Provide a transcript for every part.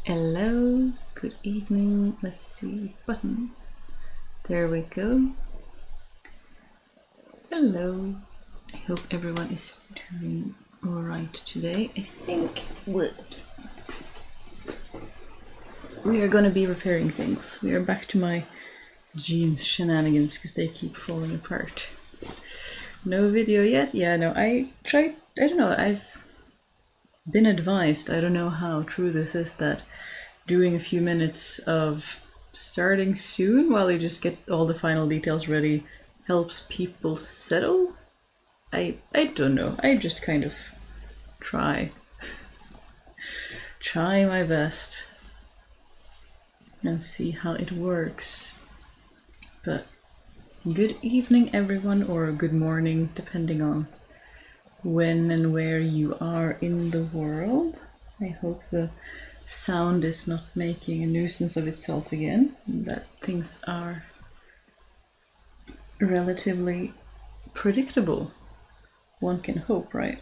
Hello, good evening. Let's see, button. There we go. Hello. I hope everyone is doing alright today. I think we are gonna be repairing things. We are back to my jeans shenanigans because they keep falling apart. No video yet? Yeah, no, I tried, I don't know, I've been advised, I don't know how true this is, that doing a few minutes of starting soon while you just get all the final details ready helps people settle? I don't know, I just kind of try my best and see how it works. But good evening everyone, or good morning, depending on when and where you are in the world. I hope the sound is not making a nuisance of itself again, that things are relatively predictable. One can hope, right?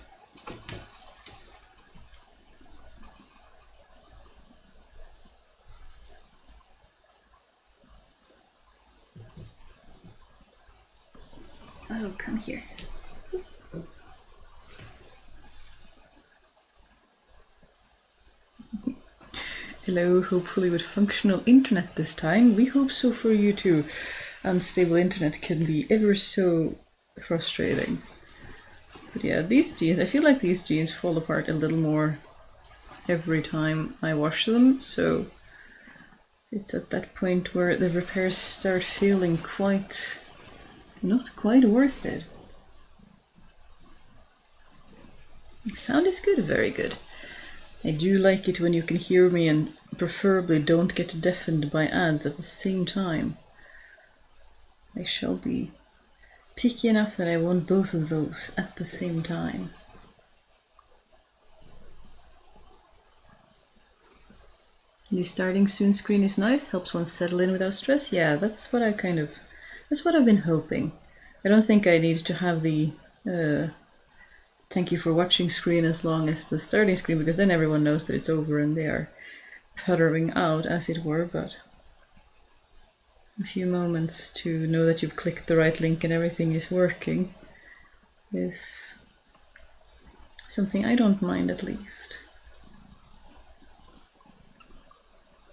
Oh, come here. Hello, hopefully with functional internet this time. We hope so for you too. Unstable internet can be ever so frustrating. But yeah, these jeans, I feel like these jeans fall apart a little more every time I wash them, so it's at that point where the repairs start feeling not quite worth it. The sound is good, very good. I do like it when you can hear me and preferably don't get deafened by ads at the same time. I shall be picky enough that I want both of those at the same time. The starting soon screen is nice, helps one settle in without stress. Yeah, that's what I've been hoping. I don't think I need to have the thank you for watching screen as long as the starting screen, because then everyone knows that it's over and they are puttering out, as it were, but a few moments to know that you've clicked the right link and everything is working is something I don't mind, at least.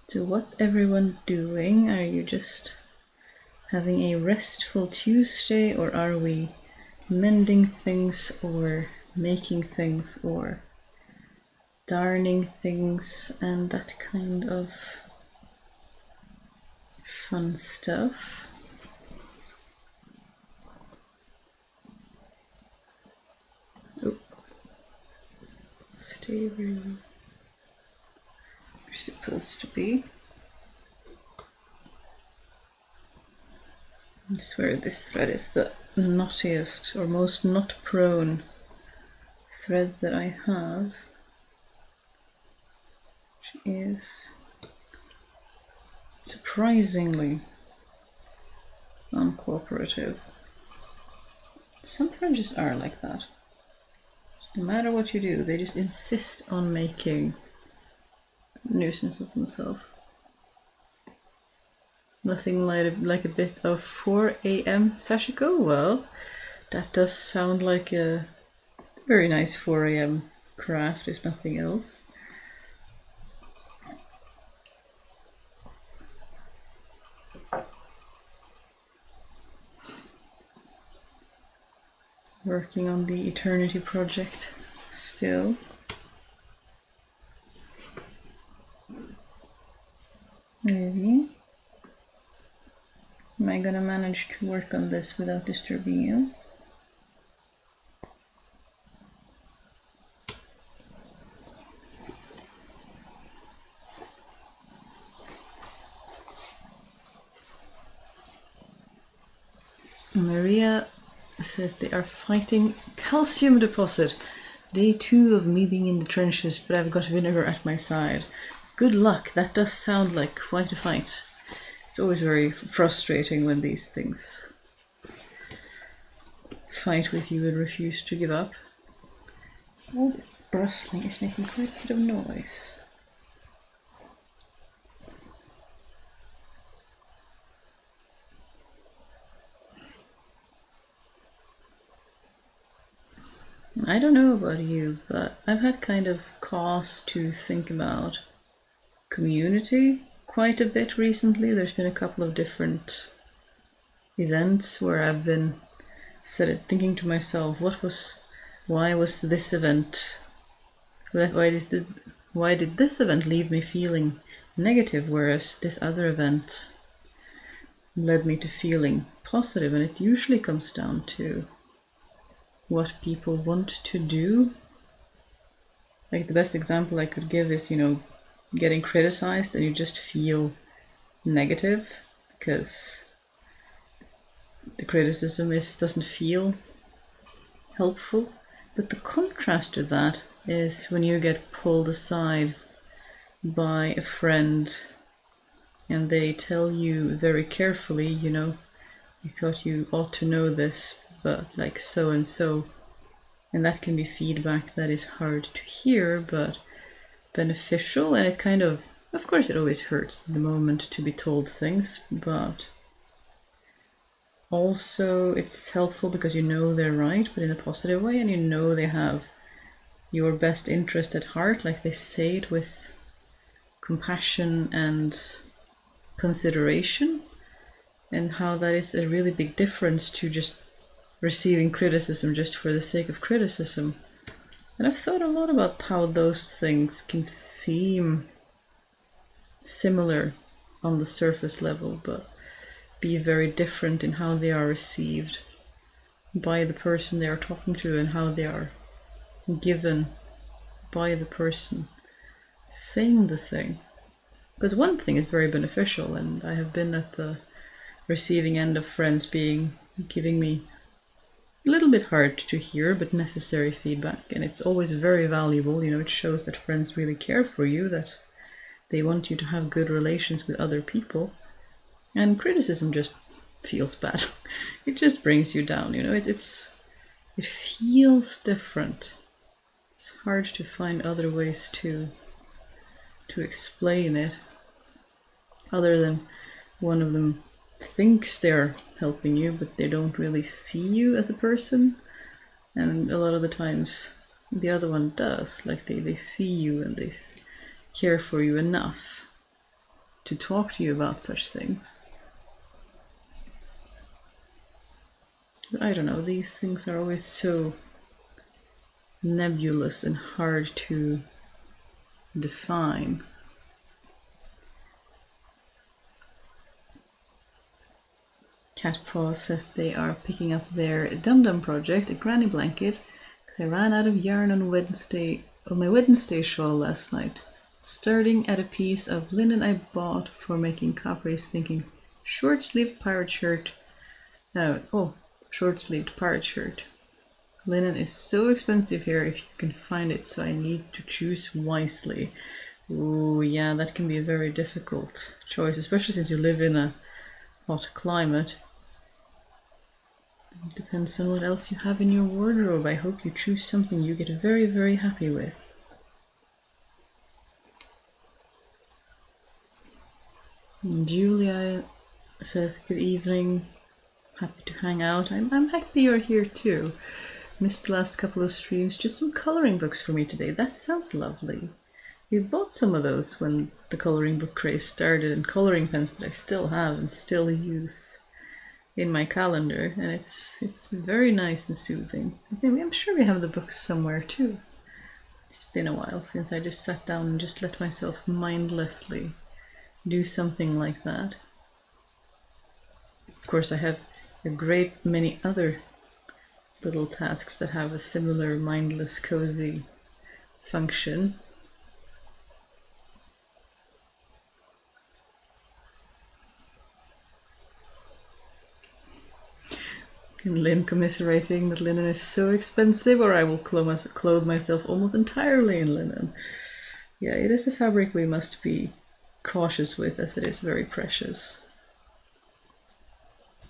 So what's everyone doing? Are you just having a restful Tuesday, or are we mending things or making things or darning things and that kind of fun stuff? Oh, stay where you're supposed to be. I swear this thread is the knottiest or most knot prone thread that I have. She is surprisingly uncooperative. Some threads just are like that. No matter what you do, they just insist on making a nuisance of themselves. Nothing like a bit of 4 AM Sashiko? Well, that does sound like a very nice 4 AM craft, if nothing else. Working on the Eternity project still. Maybe. Am I gonna manage to work on this without disturbing you? Maria said they are fighting calcium deposit. Day 2 of me being in the trenches, but I've got vinegar at my side. Good luck, that does sound like quite a fight. It's always very frustrating when these things fight with you and refuse to give up. All this rustling is making quite a bit of noise. I don't know about you, but I've had kind of cause to think about community quite a bit recently. There's been a couple of different events where I've been thinking to myself, why was this event, why did this event leave me feeling negative, whereas this other event led me to feeling positive? And it usually comes down to what people want to do. Like the best example I could give is, getting criticized and you just feel negative because the criticism doesn't feel helpful. But the contrast to that is when you get pulled aside by a friend and they tell you very carefully, I thought you ought to know this, but like so and so. And that can be feedback that is hard to hear, but beneficial. And it kind of course, it always hurts in the moment to be told things, but also it's helpful because they're right, but in a positive way, and they have your best interest at heart. Like they say it with compassion and consideration, and how that is a really big difference to just receiving criticism just for the sake of criticism. And I've thought a lot about how those things can seem similar on the surface level, but be very different in how they are received by the person they are talking to and how they are given by the person saying the thing. Because one thing is very beneficial, and I have been at the receiving end of friends giving me a little bit hard to hear but necessary feedback, and it's always very valuable. It shows that friends really care for you, that they want you to have good relations with other people. And criticism just feels bad. It just brings you down, it feels different. It's hard to find other ways to explain it, other than one of them thinks they're helping you, but they don't really see you as a person. And a lot of the times the other one does, like they see you and they care for you enough to talk to you about such things. But I don't know, these things are always so nebulous and hard to define. Catpaw says they are picking up their Dum Dum project, a granny blanket, because I ran out of yarn on my Wednesday shawl last night. Starting at a piece of linen I bought for making Capri's thinking short-sleeved pirate shirt. Short-sleeved pirate shirt. Linen is so expensive here if you can find it, so I need to choose wisely. Ooh, yeah, that can be a very difficult choice, especially since you live in a hot climate. It depends on what else you have in your wardrobe. I hope you choose something you get very, very happy with. And Julia says, good evening. Happy to hang out. I'm happy you're here too. Missed the last couple of streams. Just some coloring books for me today. That sounds lovely. We bought some of those when the coloring book craze started, and coloring pens that I still have and still use in my calendar, and it's very nice and soothing. I'm sure we have the books somewhere too. It's been a while since I just sat down and just let myself mindlessly do something like that. Of course, I have a great many other little tasks that have a similar mindless, cozy function. And Lynn commiserating that linen is so expensive, or I will clothe myself almost entirely in linen. Yeah, it is a fabric we must be cautious with, as it is very precious.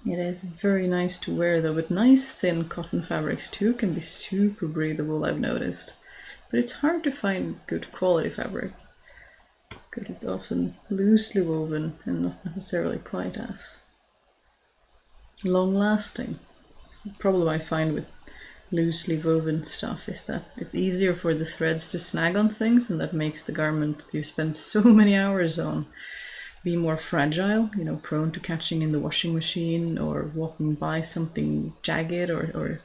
It is very nice to wear though, but nice thin cotton fabrics too can be super breathable, I've noticed. But it's hard to find good quality fabric, because it's often loosely woven and not necessarily quite as long lasting. It's the problem I find with loosely woven stuff is that it's easier for the threads to snag on things, and that makes the garment you spend so many hours on be more fragile, you know, prone to catching in the washing machine or walking by something jagged or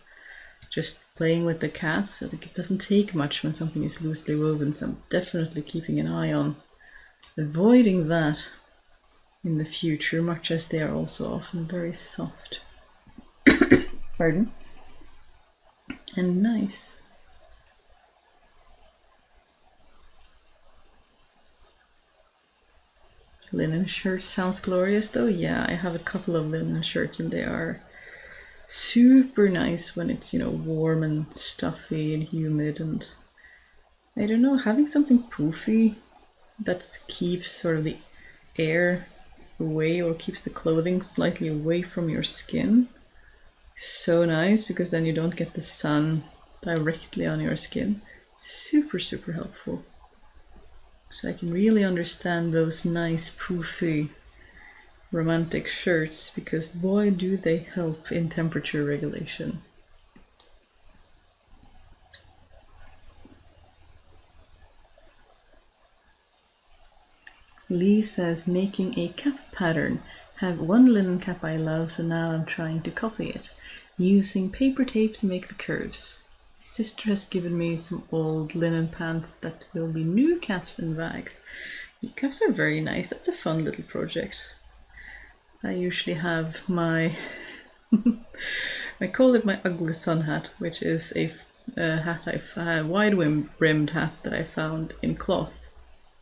just playing with the cats. I think it doesn't take much when something is loosely woven, so I'm definitely keeping an eye on avoiding that in the future, much as they are also often very soft. Pardon? And nice. Linen shirt sounds glorious though. Yeah, I have a couple of linen shirts and they are super nice when it's, you know, warm and stuffy and humid, and I don't know, having something poofy that keeps sort of the air away or keeps the clothing slightly away from your skin is so nice, because then you don't get the sun directly on your skin. Super, super helpful. So I can really understand those nice poofy romantic shirts, because boy do they help in temperature regulation. Lee says, making a cap pattern. Have one linen cap I love, so now I'm trying to copy it, using paper tape to make the curves. My sister has given me some old linen pants that will be new caps and bags. The caps are very nice. That's a fun little project. I usually have my I call it my ugly sun hat, which is a wide-brimmed hat that I found in cloth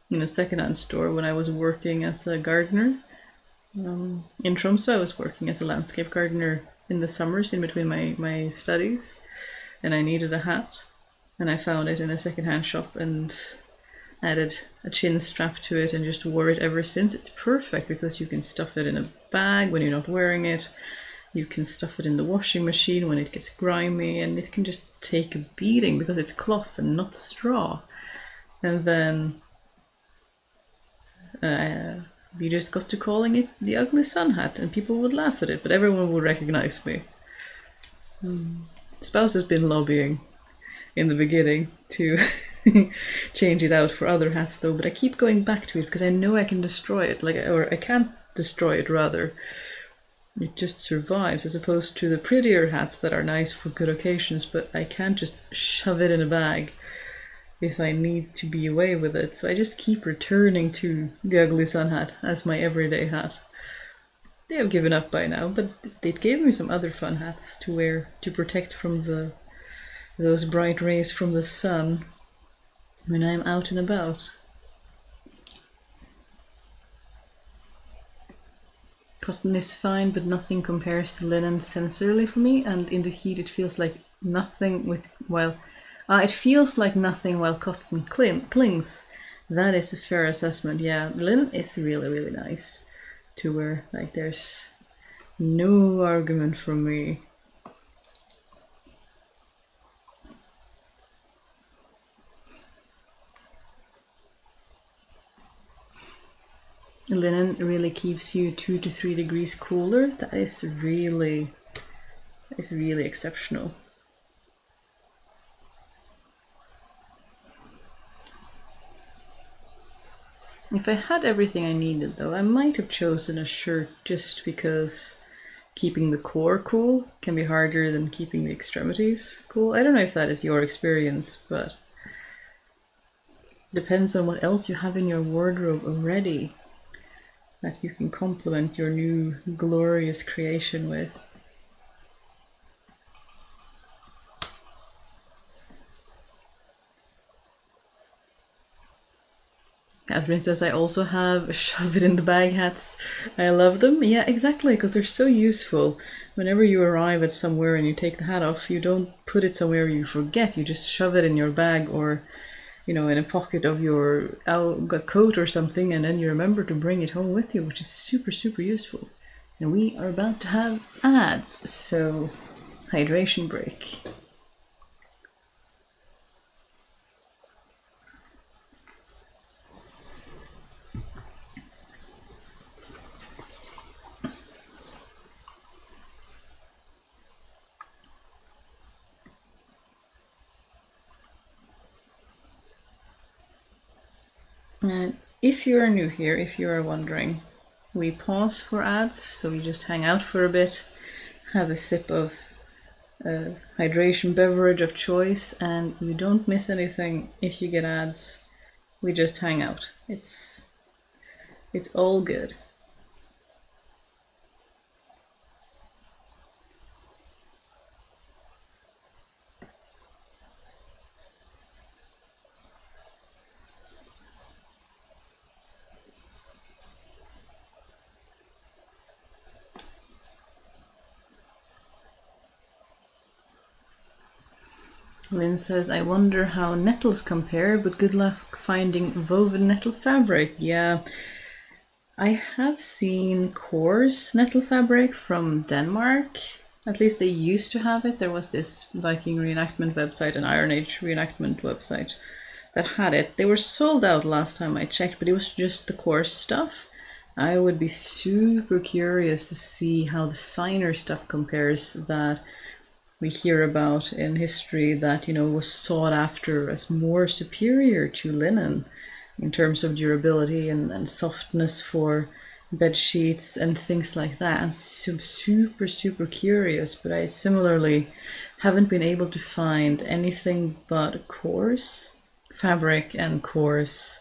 in a secondhand store when I was working as a gardener. In Tromsø, I was working as a landscape gardener in the summers in between my studies, and I needed a hat, and I found it in a secondhand shop and added a chin strap to it and just wore it ever since. It's perfect because you can stuff it in a bag when you're not wearing it. You can stuff it in the washing machine when it gets grimy, and it can just take a beating because it's cloth and not straw. And then we just got to calling it the ugly sun hat, and people would laugh at it, but everyone would recognize me. Spouse has been lobbying in the beginning to change it out for other hats though, but I keep going back to it because I know I can destroy it, or I can't destroy it rather. It just survives, as opposed to the prettier hats that are nice for good occasions, but I can't just shove it in a bag if I need to be away with it. So I just keep returning to the ugly sun hat as my everyday hat. They have given up by now, but they gave me some other fun hats to wear to protect from those bright rays from the sun when I'm out and about. Cotton is fine, but nothing compares to linen sensorily for me, and in the heat it feels like nothing while cotton clings. That is a fair assessment. Yeah, linen is really, really nice to wear. Like, there's no argument from me. Linen really keeps you 2 to 3 degrees cooler. That is really exceptional. If I had everything I needed though, I might have chosen a shirt just because keeping the core cool can be harder than keeping the extremities cool. I don't know if that is your experience, but depends on what else you have in your wardrobe already that you can complement your new glorious creation with. Catherine says, I also have shove it in the bag hats. I love them. Yeah, exactly, because they're so useful. Whenever you arrive at somewhere and you take the hat off, you don't put it somewhere you forget. You just shove it in your bag, or, you know, in a pocket of your coat or something, and then you remember to bring it home with you, which is super, super useful. And we are about to have ads, so hydration break. And if you are new here, if you are wondering, we pause for ads, so we just hang out for a bit, have a sip of hydration beverage of choice, and you don't miss anything if you get ads. We just hang out. It's all good. Lynn says, I wonder how nettles compare, but good luck finding woven nettle fabric. Yeah, I have seen coarse nettle fabric from Denmark. At least they used to have it. There was this Viking reenactment website, an Iron Age reenactment website that had it. They were sold out last time I checked, but it was just the coarse stuff. I would be super curious to see how the finer stuff compares that we hear about in history that, you know, was sought after as more superior to linen in terms of durability and softness for bed sheets and things like that. I'm super curious, but I similarly haven't been able to find anything but coarse fabric and coarse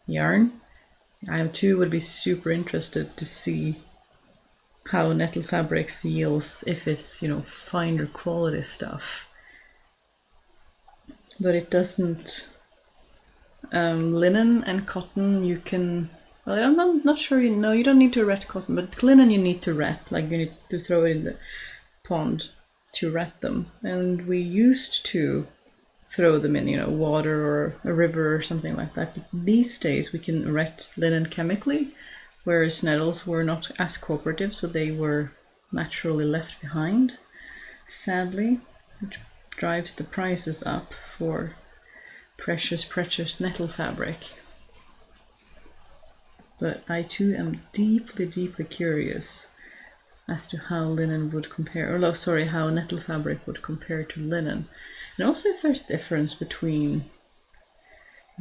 yarn. I too would be super interested to see how nettle fabric feels if it's, you know, finer quality stuff. But it doesn't. Linen and cotton you can. Well, I'm not sure. You don't need to ret cotton, but linen you need to ret. Like you need to throw it in the pond to ret them. And we used to throw them in, you know, water or a river or something like that. But these days we can ret linen chemically, whereas nettles were not as cooperative, so they were naturally left behind, sadly, which drives the prices up for precious nettle fabric. But I too am deeply curious as to how linen would compare, or sorry, how nettle fabric would compare to linen. And also if there's difference between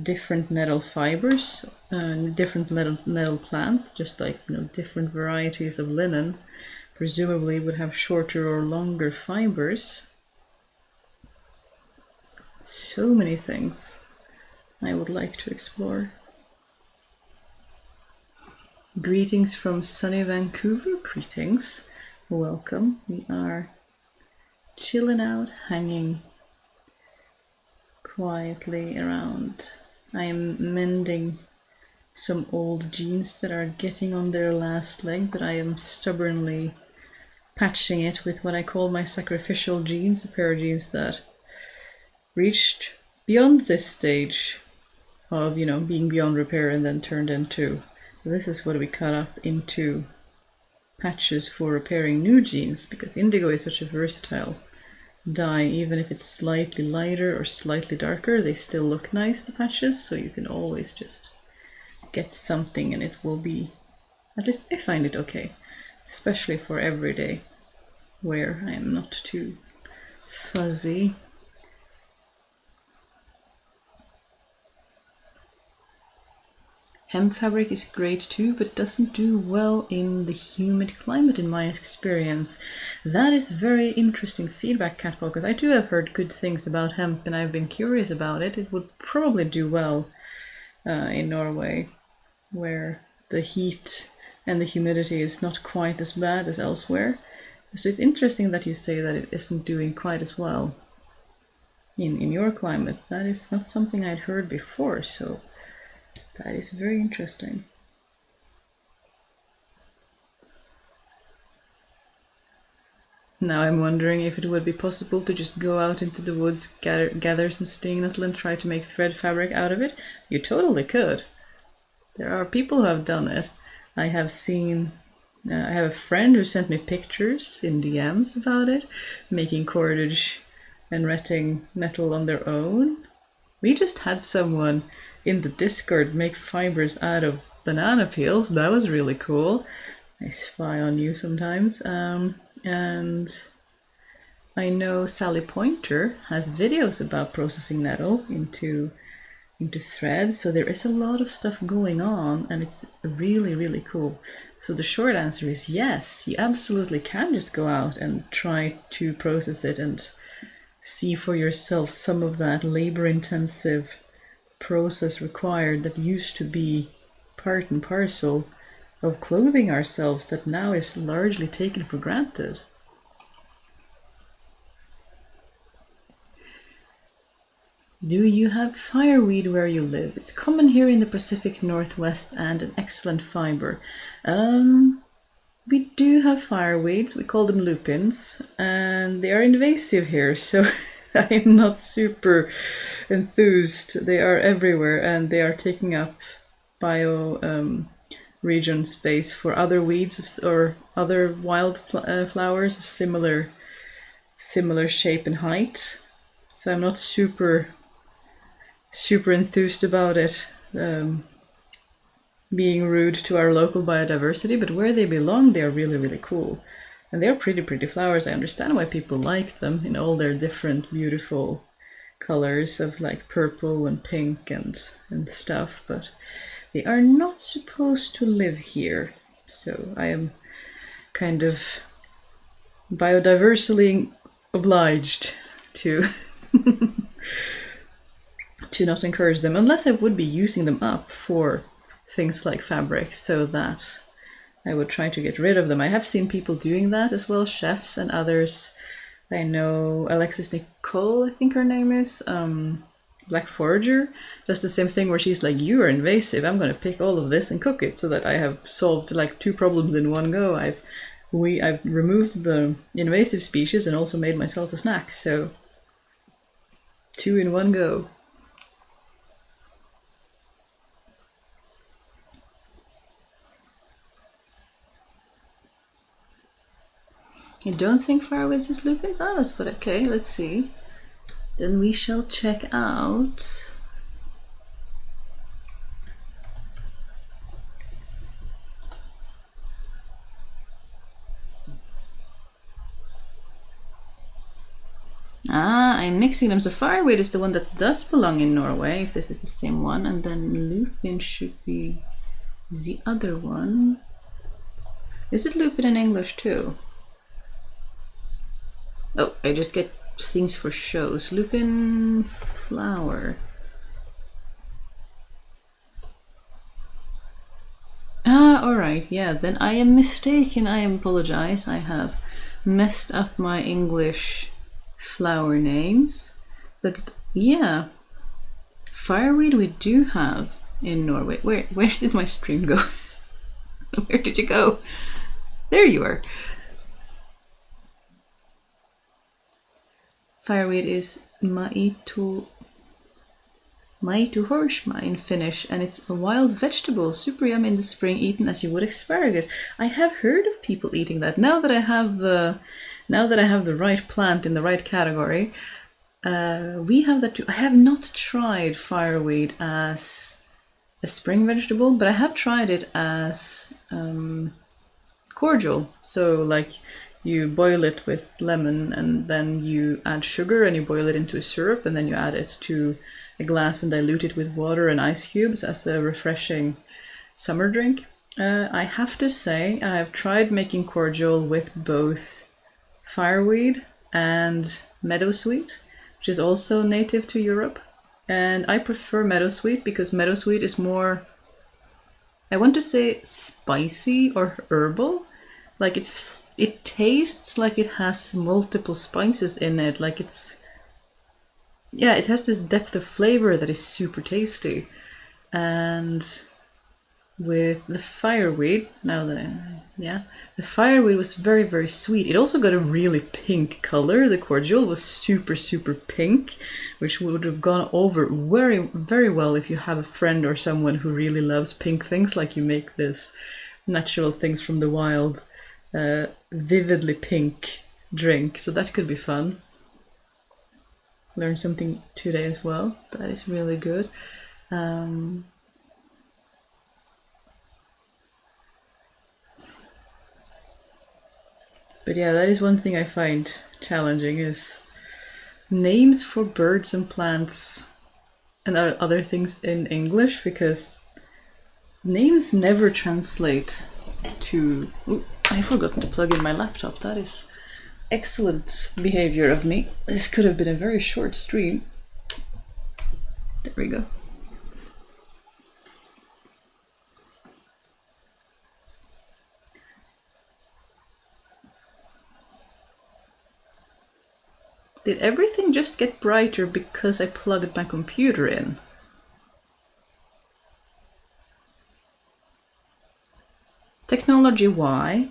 different nettle fibers and different nettle plants, just like, you know, different varieties of linen presumably would have shorter or longer fibers. So many things I would like to explore. Greetings from sunny Vancouver. Greetings. Welcome. We are chilling out, hanging quietly around. I am mending some old jeans that are getting on their last leg, but I am stubbornly patching it with what I call my sacrificial jeans, a pair of jeans that reached beyond this stage of, you know, being beyond repair and then turned into, this is what we cut up into patches for repairing new jeans, because indigo is such a versatile dye. Even if it's slightly lighter or slightly darker, they still look nice, the patches, so you can always just get something and it will be, at least I find it okay, especially for everyday wear. I am not too fuzzy. Hemp fabric is great too, but doesn't do well in the humid climate in my experience. That is very interesting feedback, Catball, because I do have heard good things about hemp and I've been curious about it. It would probably do well in Norway, where the heat and the humidity is not quite as bad as elsewhere. So it's interesting that you say that it isn't doing quite as well in your climate. That is not something I'd heard before, so that is very interesting. Now I'm wondering if it would be possible to just go out into the woods, gather some stinging nettle and try to make thread fabric out of it. You totally could. There are people who have done it. I have seen, I have a friend who sent me pictures in DMs about it, making cordage and retting nettle on their own. We just had someone in the Discord make fibers out of banana peels. That was really cool. I spy on you sometimes. And I know Sally Pointer has videos about processing nettle into into threads. So there is a lot of stuff going on, and it's really, really cool. So the short answer is yes, you absolutely can just go out and try to process it and see for yourself some of that labor-intensive process required that used to be part and parcel of clothing ourselves that now is largely taken for granted. Do you have fireweed where you live? It's common here in the Pacific Northwest and an excellent fiber. We do have fireweeds, we call them lupins, and they are invasive here, so I am not super enthused. They are everywhere and they are taking up region space for other weeds or other wild flowers of similar shape and height. So I'm not super enthused about it being rude to our local biodiversity, but where they belong, they are really, really cool. And they're pretty flowers. I understand why people like them in all their different beautiful colors of like purple and pink and stuff, but they are not supposed to live here. So I am kind of biodiversity obliged to to not encourage them, unless I would be using them up for things like fabric, so that I would try to get rid of them. I have seen people doing that as well, chefs and others. I know Alexis Nicole, I think her name is, Black Forager, does the same thing where she's like, you are invasive, I'm going to pick all of this and cook it, so that I have solved like 2 problems in one go. I've removed the invasive species and also made myself a snack, so 2 in one go. I don't think fireweeds is lupins. Oh, that's what. Okay, let's see. Then we shall check out. I'm mixing them. So fireweed is the one that does belong in Norway, if this is the same one, and then lupin should be the other one. Is it lupin in English too? Oh, I just get things for shows. Lupin flower. Alright, yeah, then I am mistaken. I apologize. I have messed up my English flower names. But yeah, fireweed we do have in Norway. Where did my stream go? Where did you go? There you are. Fireweed is maitu horsma in Finnish, and it's a wild vegetable, super yummy in the spring, eaten as you would asparagus. I have heard of people eating that. Now that I have the right plant in the right category, we have that too. I have not tried fireweed as a spring vegetable, but I have tried it as cordial. So like, you boil it with lemon and then you add sugar and you boil it into a syrup, and then you add it to a glass and dilute it with water and ice cubes as a refreshing summer drink. I have to say, I have tried making cordial with both fireweed and meadowsweet, which is also native to Europe. And I prefer meadowsweet because meadowsweet is more, I want to say, spicy or herbal. Like it tastes like it has multiple spices in it. Like it has this depth of flavor that is super tasty. And with the fireweed, the fireweed was very, very sweet. It also got a really pink color. The cordial was super, super pink, which would have gone over very, very well if you have a friend or someone who really loves pink things, like you make this natural things from the wild, vividly pink drink. So that could be fun. Learned something today as well. That is really good. But yeah, that is one thing I find challenging, is names for birds and plants and other things in English, because names never translate to... Ooh, I forgot to plug in my laptop. That is excellent behavior of me. This could have been a very short stream. There we go. Did everything just get brighter because I plugged my computer in? Technology, why?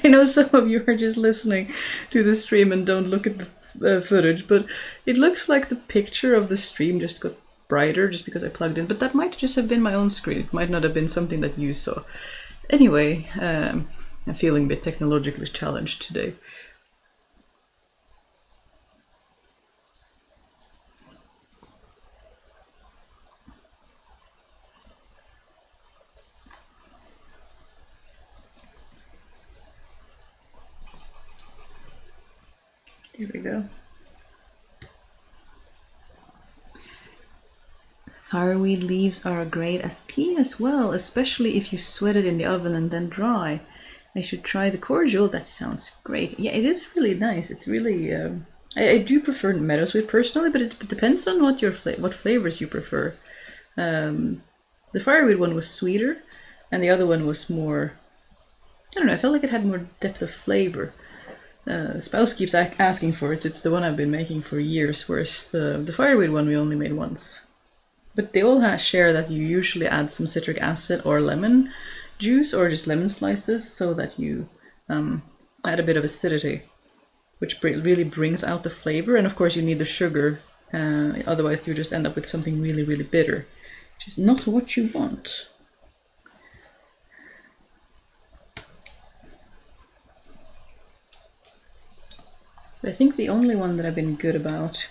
I know some of you are just listening to the stream and don't look at the footage, but it looks like the picture of the stream just got brighter just because I plugged in, but that might just have been my own screen. It might not have been something that you saw. Anyway, I'm feeling a bit technologically challenged today. There we go. Fireweed leaves are great as tea as well, especially if you sweat it in the oven and then dry. I should try the cordial. That sounds great. Yeah, it is really nice. It's really... I do prefer meadowsweet personally, but it depends on what what flavors you prefer. The fireweed one was sweeter, and the other one was more... I don't know, I felt like it had more depth of flavor. Spouse keeps asking for it, so it's the one I've been making for years, whereas the fireweed one we only made once. But they all share that you usually add some citric acid or lemon juice or just lemon slices so that you add a bit of acidity, which really brings out the flavor. And of course you need the sugar, otherwise you just end up with something really, really bitter, which is not what you want. I think the only one that I've been good about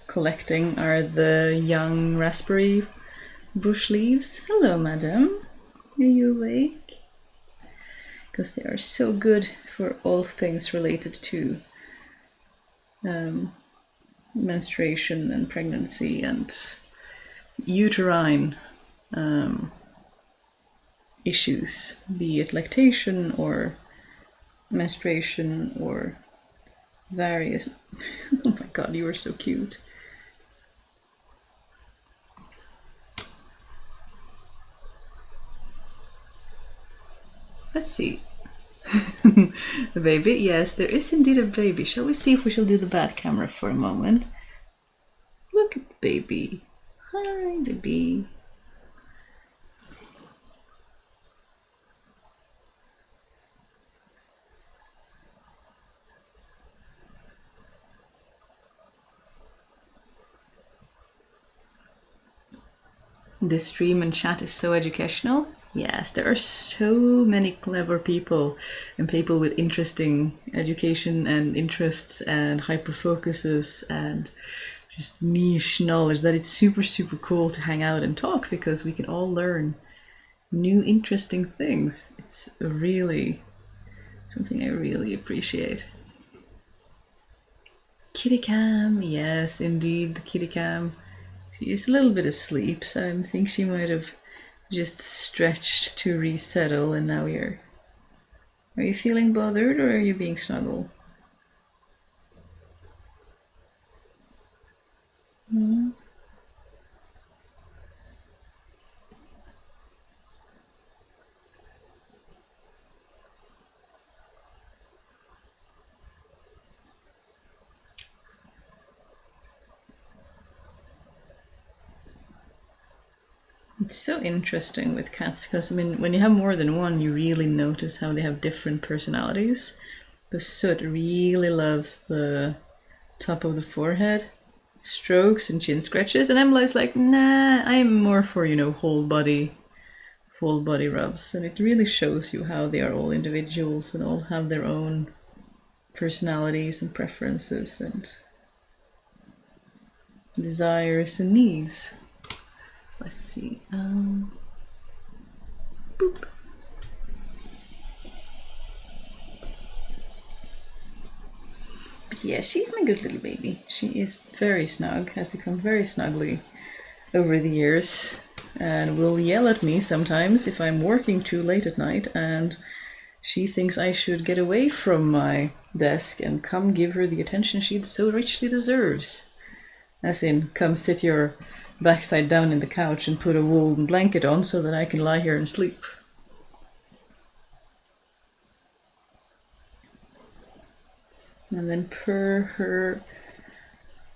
collecting are the young raspberry bush leaves. Hello, madam. Are you awake? Because they are so good for all things related to menstruation and pregnancy and uterine issues, be it lactation or menstruation or various... Oh my god, you are so cute. Let's see. The baby? Yes, there is indeed a baby. Shall we see if we shall do the bad camera for a moment? Look at the baby. Hi, baby. This stream and chat is so educational. Yes, there are so many clever people and people with interesting education and interests and hyper focuses and just niche knowledge that it's super, super cool to hang out and talk, because we can all learn new interesting things. It's really something I really appreciate. Kitty Cam, yes, indeed, the Kitty Cam. She's a little bit asleep, so I think she might have just stretched to resettle, and now you're... Are you feeling bothered or are you being snuggled? It's so interesting with cats, because I mean, when you have more than one, you really notice how they have different personalities. The Soot really loves the top of the forehead strokes and chin scratches, and Emily's like, nah, I'm more for, you know, whole body rubs. And it really shows you how they are all individuals and all have their own personalities and preferences and desires and needs. Let's see. Boop. But Yeah, she's my good little baby. She is very snug, has become very snuggly over the years, and will yell at me sometimes if I'm working too late at night, and she thinks I should get away from my desk and come give her the attention she so richly deserves. As in, come sit your backside down in the couch and put a woolen blanket on so that I can lie here and sleep. And then purr her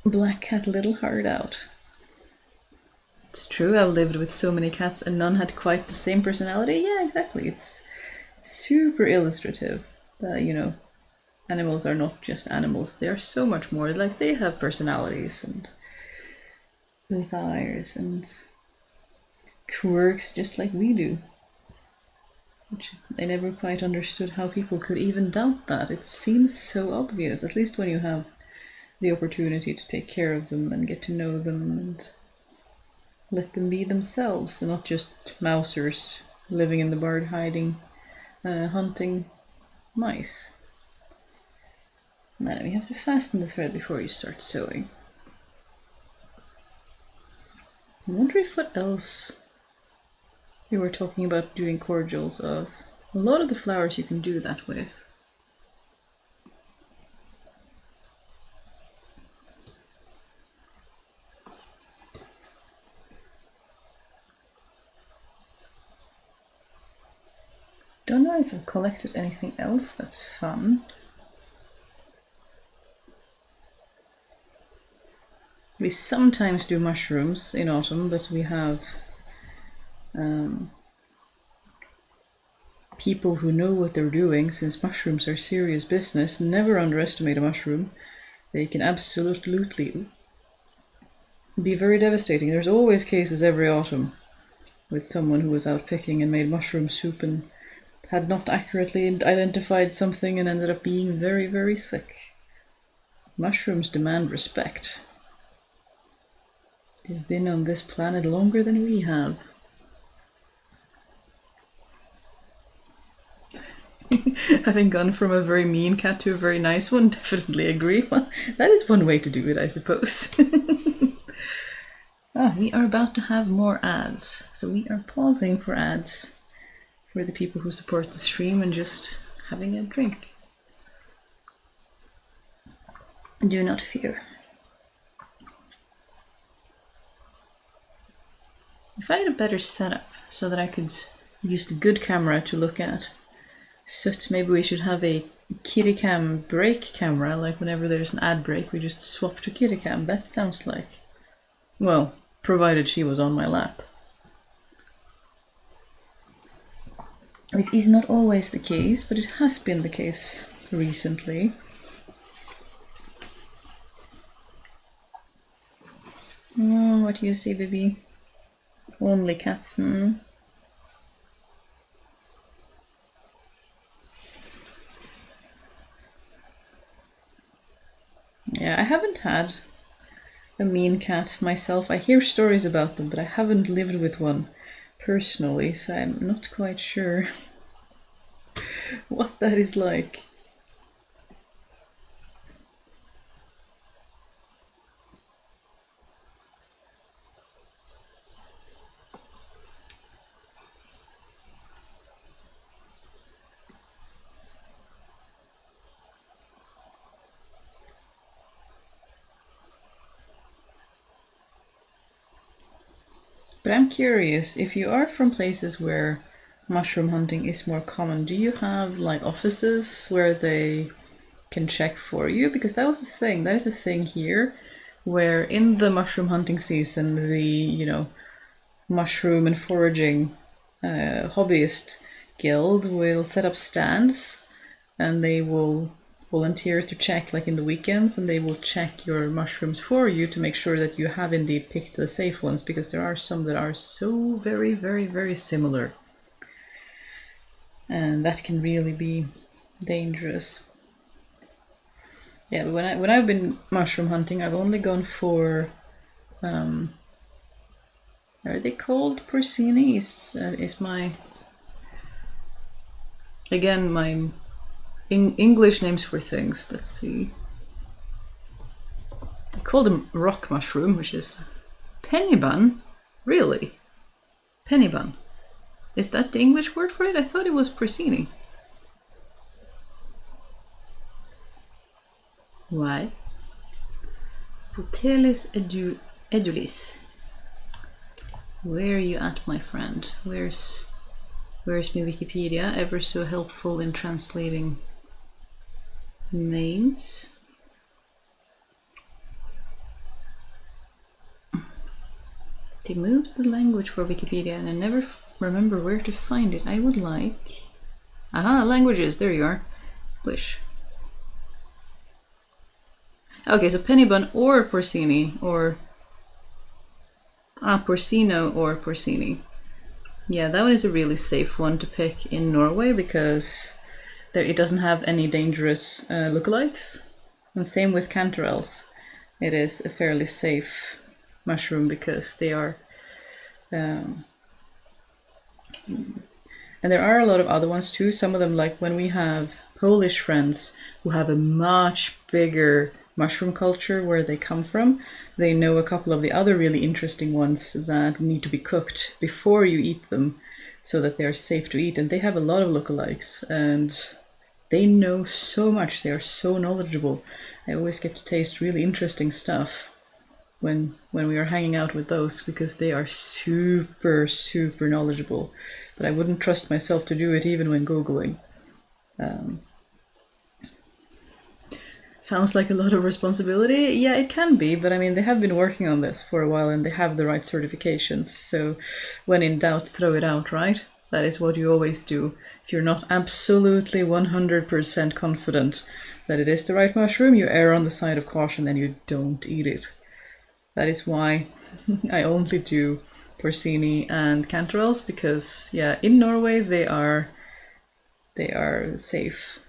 black cat little heart out. It's true, I've lived with so many cats and none had quite the same personality. Yeah, exactly. It's super illustrative that, you know, animals are not just animals. They are so much more. Like, they have personalities and desires and quirks just like we do. Which I never quite understood how people could even doubt that. It seems so obvious, at least when you have the opportunity to take care of them and get to know them and let them be themselves and not just mousers living in the barn hiding, hunting mice. Now we have to fasten the thread before you start sewing. I wonder if what else we were talking about doing cordials of. A lot of the flowers you can do that with. Don't know if I've collected anything else that's fun. We sometimes do mushrooms in autumn, but we have people who know what they're doing, since mushrooms are serious business. Never underestimate a mushroom. They can absolutely be very devastating. There's always cases every autumn with someone who was out picking and made mushroom soup and had not accurately identified something and ended up being very, very sick. Mushrooms demand respect. They've been on this planet longer than we have. Having gone from a very mean cat to a very nice one, definitely agree. Well, that is one way to do it, I suppose. We are about to have more ads, so we are pausing for ads for the people who support the stream and just having a drink. Do not fear. If I had a better setup so that I could use the good camera to look at soot, maybe we should have a kitty cam break camera, like whenever there's an ad break we just swap to kitty cam. That sounds like, well, provided she was on my lap. It is not always the case, but it has been the case recently. Oh, what do you say, baby? Only cats, Yeah, I haven't had a mean cat myself. I hear stories about them, but I haven't lived with one personally, so I'm not quite sure what that is like. But I'm curious, if you are from places where mushroom hunting is more common, do you have like offices where they can check for you? Because that was the thing, that is the thing here, where in the mushroom hunting season, the, you know, mushroom and foraging hobbyist guild will set up stands and they will volunteer to check, like in the weekends, and they will check your mushrooms for you to make sure that you have indeed picked the safe ones, because there are some that are so very, very, very similar. And that can really be dangerous. Yeah, but when I've been mushroom hunting, I've only gone for are they called porcinis? Is my, again, my English names for things. Let's see. I call them rock mushroom, which is penny bun. Really? Penny bun. Is that the English word for it? I thought it was porcini. Why? Putelis edulis. Where are you at, my friend? Where's my Wikipedia? Ever so helpful in translating names. They moved the language for Wikipedia and I never remember where to find it. I would like... Aha, languages, there you are. English. Okay, so penny bun or porcini, or... porcino or porcini. Yeah, that one is a really safe one to pick in Norway because it doesn't have any dangerous lookalikes. And same with canterelles. It is a fairly safe mushroom because they are... and there are a lot of other ones too. Some of them, like when we have Polish friends who have a much bigger mushroom culture where they come from, they know a couple of the other really interesting ones that need to be cooked before you eat them so that they are safe to eat. And they have a lot of lookalikes and they know so much. They are so knowledgeable. I always get to taste really interesting stuff when we are hanging out with those because they are super knowledgeable. But I wouldn't trust myself to do it even when Googling. Sounds like a lot of responsibility. Yeah, it can be, but I mean, they have been working on this for a while and they have the right certifications. So when in doubt, throw it out, right? That is what you always do. If you're not absolutely 100% confident that it is the right mushroom, you err on the side of caution and you don't eat it. That is why I only do porcini and canterelles because, yeah, in Norway they are safe.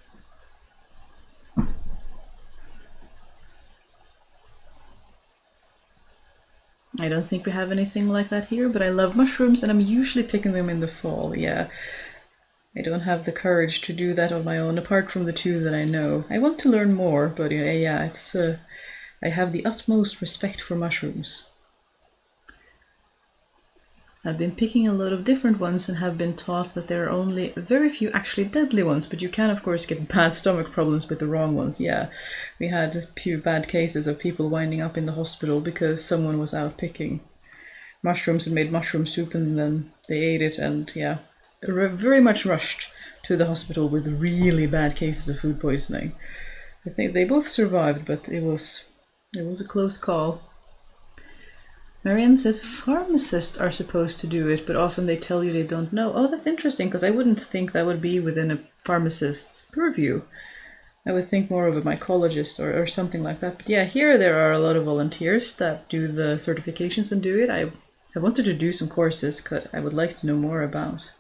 I don't think we have anything like that here, but I love mushrooms and I'm usually picking them in the fall, yeah. I don't have the courage to do that on my own, apart from the two that I know. I want to learn more, but yeah, it's... I have the utmost respect for mushrooms. I've been picking a lot of different ones and have been taught that there are only very few actually deadly ones, but you can of course get bad stomach problems with the wrong ones. Yeah, we had a few bad cases of people winding up in the hospital because someone was out picking mushrooms and made mushroom soup and then they ate it and yeah, very much rushed to the hospital with really bad cases of food poisoning. I think they both survived, but it was a close call. Marianne says pharmacists are supposed to do it, but often they tell you they don't know. Oh, that's interesting, because I wouldn't think that would be within a pharmacist's purview. I would think more of a mycologist or something like that. But yeah, here there are a lot of volunteers that do the certifications and do it. I wanted to do some courses because I would like to know more about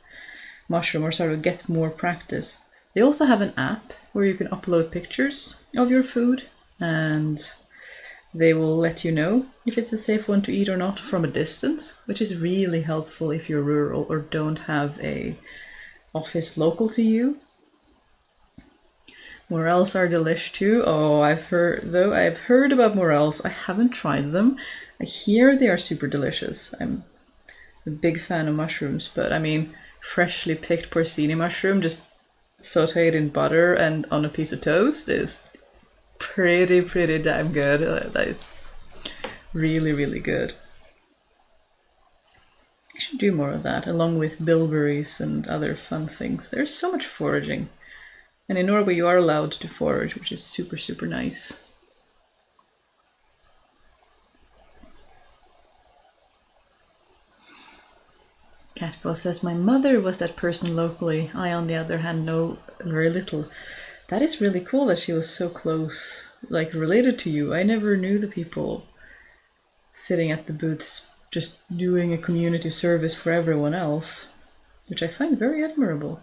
mushroom or sort of get more practice. They also have an app where you can upload pictures of your food and they will let you know if it's a safe one to eat or not from a distance, which is really helpful if you're rural or don't have a office local to you. Morels are delish too. Oh, I've heard about morels. I haven't tried them. I hear they are super delicious. I'm a big fan of mushrooms, but I mean, freshly picked porcini mushroom, just sauteed in butter and on a piece of toast is pretty damn good. That is really good. I should do more of that along with bilberries and other fun things. There's so much foraging. And in Norway you are allowed to forage, which is super nice. Catball says, my mother was that person locally. I, on the other hand, know very little. That is really cool that she was so close, like related to you. I never knew the people sitting at the booths just doing a community service for everyone else, which I find very admirable.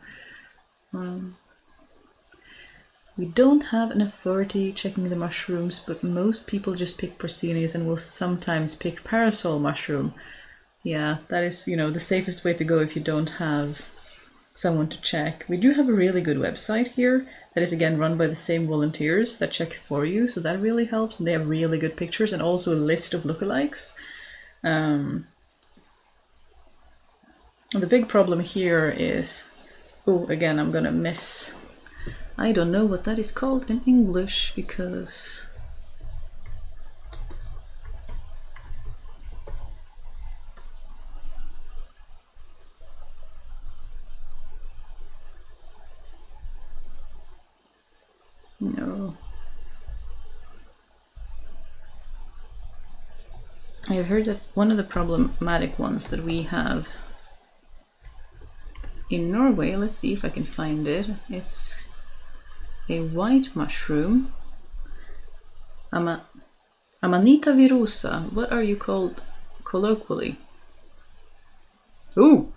We don't have an authority checking the mushrooms, but most people just pick porcinis and will sometimes pick parasol mushroom. Yeah, that is, the safest way to go if you don't have someone to check. We do have a really good website here that is again run by the same volunteers that check for you, so that really helps. And they have really good pictures and also a list of lookalikes. The big problem here is, oh, again, I'm gonna miss. I don't know what that is called in English because no. I have heard that one of the problematic ones that we have in Norway, let's see if I can find it. It's a white mushroom. Amanita virosa. What are you called colloquially? Ooh!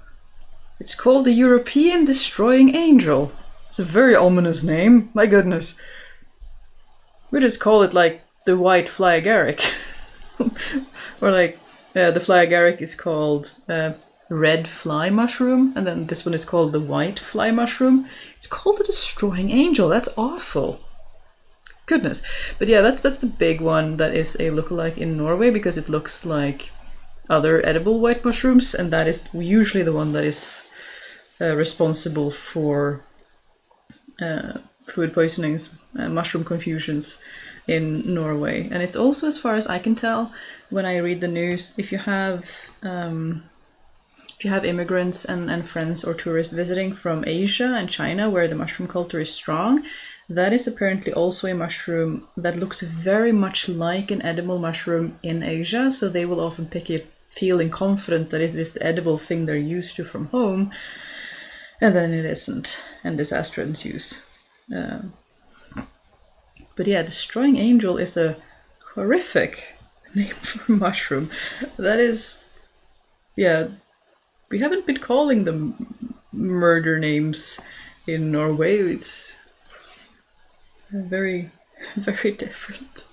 It's called the European Destroying Angel. It's a very ominous name, my goodness. We just call it like the white fly agaric. Or like the fly agaric is called red fly mushroom, and then this one is called the white fly mushroom. It's called the Destroying Angel. That's awful. Goodness. But yeah, that's the big one that is a lookalike in Norway because it looks like other edible white mushrooms, and that is usually the one that is responsible for food poisonings, mushroom confusions in Norway. And it's also, as far as I can tell, when I read the news, if you have immigrants and friends or tourists visiting from Asia and China, where the mushroom culture is strong, that is apparently also a mushroom that looks very much like an edible mushroom in Asia. So they will often pick it feeling confident that it is the edible thing they're used to from home, and then it isn't, and disaster ensues. But yeah, Destroying Angel is a horrific name for a mushroom. That is, yeah, we haven't been calling them murder names in Norway. It's very, very different.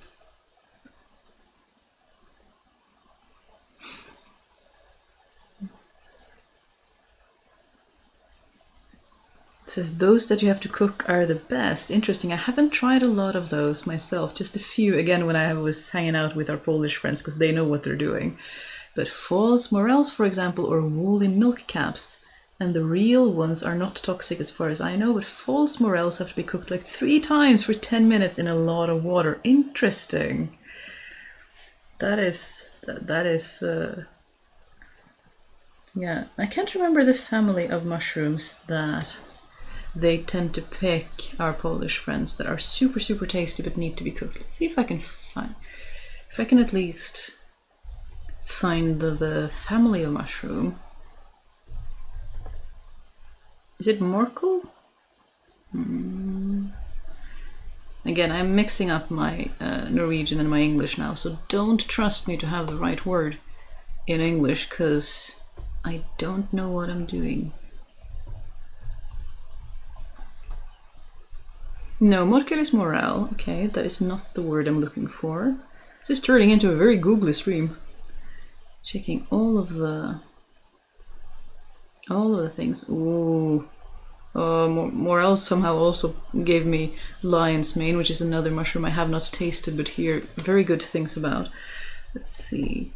It says those that you have to cook are the best. Interesting. I haven't tried a lot of those myself, just a few, again, when I was hanging out with our Polish friends, because they know what they're doing. But false morels, for example, or woolly milk caps, and the real ones are not toxic as far as I know, but false morels have to be cooked like 3 times for 10 minutes in a lot of water. Interesting. That is yeah, I can't remember the family of mushrooms that they tend to pick, our Polish friends, that are super, super tasty but need to be cooked. Let's see if I can find, if I can at least find the family of mushroom. Is it morkel? Again, I'm mixing up my Norwegian and my English now, so don't trust me to have the right word in English, because I don't know what I'm doing. No, morkel is morel. Okay, that is not the word I'm looking for. This is turning into a very googly stream. Checking all of the things. Ooh. Morel somehow also gave me lion's mane, which is another mushroom I have not tasted but hear very good things about. Let's see.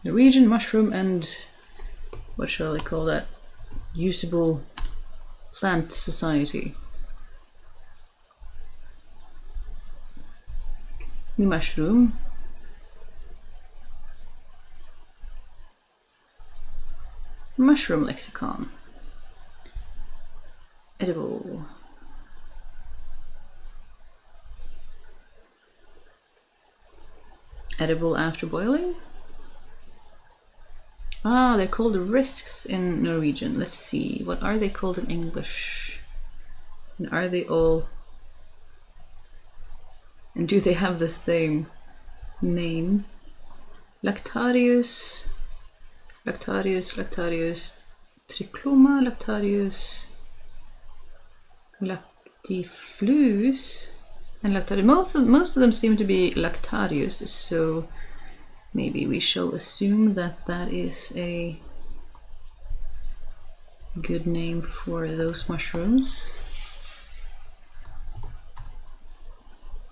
Norwegian mushroom and what shall I call that? Usable plant society. Mushroom. Mushroom lexicon. Edible. Edible after boiling? Ah, they're called risks in Norwegian. Let's see, what are they called in English? And are they all... And do they have the same name? Lactarius, Trichloma, Lactarius, Lactifluus, and Lactarius. Most of them seem to be Lactarius, so maybe we shall assume that that is a good name for those mushrooms.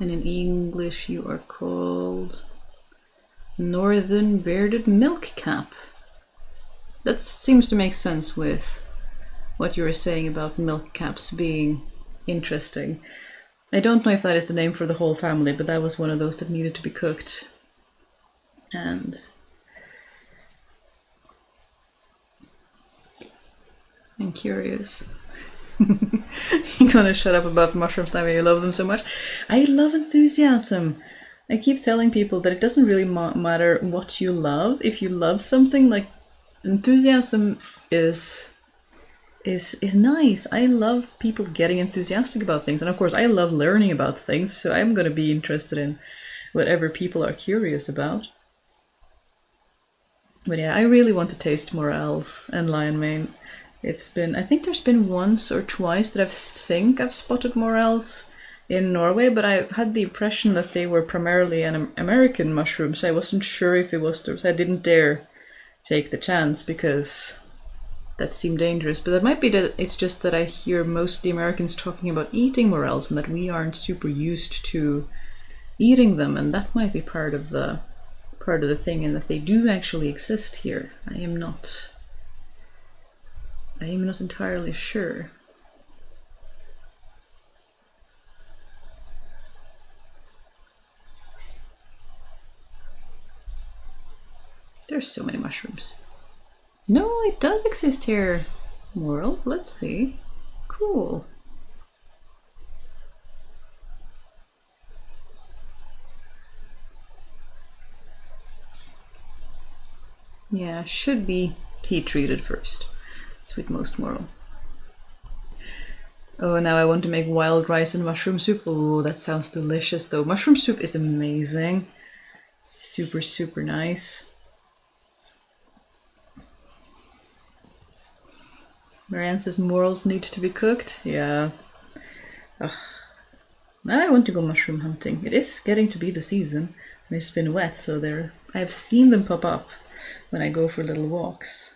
And in English you are called Northern Bearded Milkcap. That seems to make sense with what you were saying about milkcaps being interesting. I don't know if that is the name for the whole family, but that was one of those that needed to be cooked. And I'm curious. You're gonna shut up about mushrooms now, you love them so much. I love enthusiasm. I keep telling people that it doesn't really matter what you love. If you love something, like enthusiasm is nice. I love people getting enthusiastic about things, and of course I love learning about things, so I'm gonna be interested in whatever people are curious about. But yeah, I really want to taste morels and lion mane. It's been, I think there's been once or twice that I've spotted morels in Norway, but I've had the impression that they were primarily an American mushroom, so I wasn't sure if it was, so I didn't dare take the chance because that seemed dangerous. But that might be that it's just that I hear mostly Americans talking about eating morels and that we aren't super used to eating them, and that might be part of the thing, and that they do actually exist here. I am not entirely sure. There's so many mushrooms. No, it does exist here. Morel, let's see. Cool. Yeah, should be heat treated first. It's with most morel. Oh, now I want to make wild rice and mushroom soup. Oh, that sounds delicious though. Mushroom soup is amazing. It's super, super nice. Marianne says morels need to be cooked. Yeah. Ugh. Now I want to go mushroom hunting. It is getting to be the season, and it's been wet, so I have seen them pop up when I go for little walks.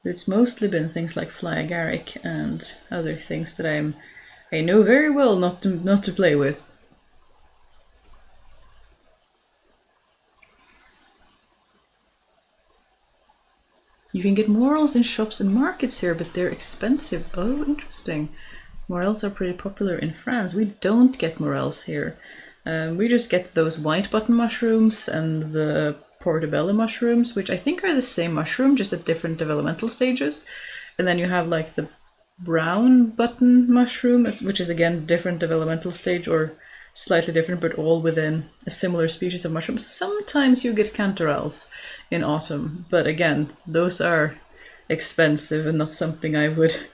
But it's mostly been things like fly agaric and other things that I know very well not to play with. You can get morels in shops and markets here, but they're expensive. Oh, interesting. Morels are pretty popular in France. We don't get morels here. We just get those white button mushrooms and the portobello mushrooms, which I think are the same mushroom, just at different developmental stages. And then you have like the brown button mushroom, which is again different developmental stage, or slightly different, but all within a similar species of mushroom. Sometimes you get cantorels in autumn, but again, those are expensive and not something I would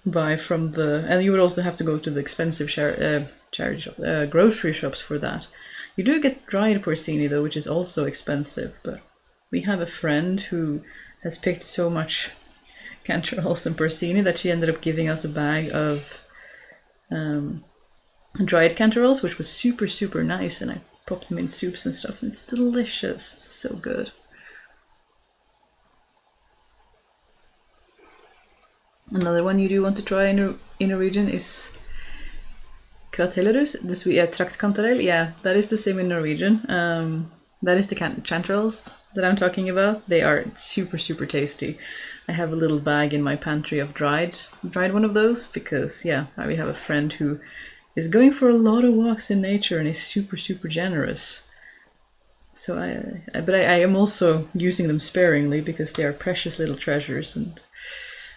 buy from the... And you would also have to go to the expensive charity shop, grocery shops for that. You do get dried porcini though, which is also expensive, but we have a friend who has picked so much cantorels and porcini that she ended up giving us a bag of dried cantorels, which was super, super nice, and I popped them in soups and stuff, and it's delicious. It's so good. Another one you do want to try in a region is Kratellerus, this traktkantarell. Yeah, that is the same in Norwegian. That is the chanterelles that I'm talking about. They are super, super tasty. I have a little bag in my pantry of dried one of those because, yeah, we have a friend who is going for a lot of walks in nature and is super, super generous. So I am also using them sparingly because they are precious little treasures and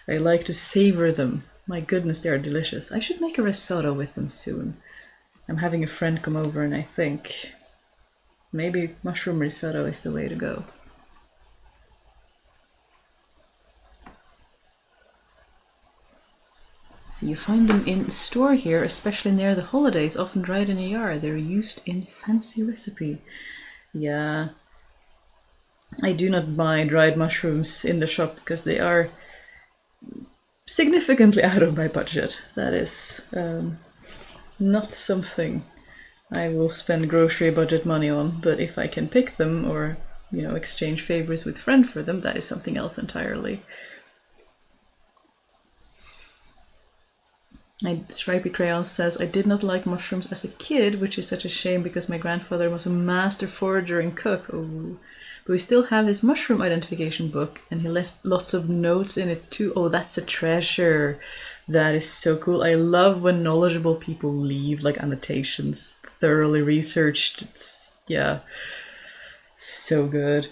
I like to savor them. My goodness, they are delicious. I should make a risotto with them soon. I'm having a friend come over and I think maybe mushroom risotto is the way to go. So you find them in store here, especially near the holidays, often dried in a yard. They're used in fancy recipe. Yeah. I do not buy dried mushrooms in the shop because they are significantly out of my budget. That is not something I will spend grocery budget money on, but if I can pick them or, you know, exchange favors with friend for them, that is something else entirely. Stripey Crayon says, I did not like mushrooms as a kid, which is such a shame because my grandfather was a master forager and cook. Oh. But we still have his mushroom identification book, and he left lots of notes in it too. Oh, that's a treasure. That is so cool. I love when knowledgeable people leave like annotations, thoroughly researched. It's, yeah, so good.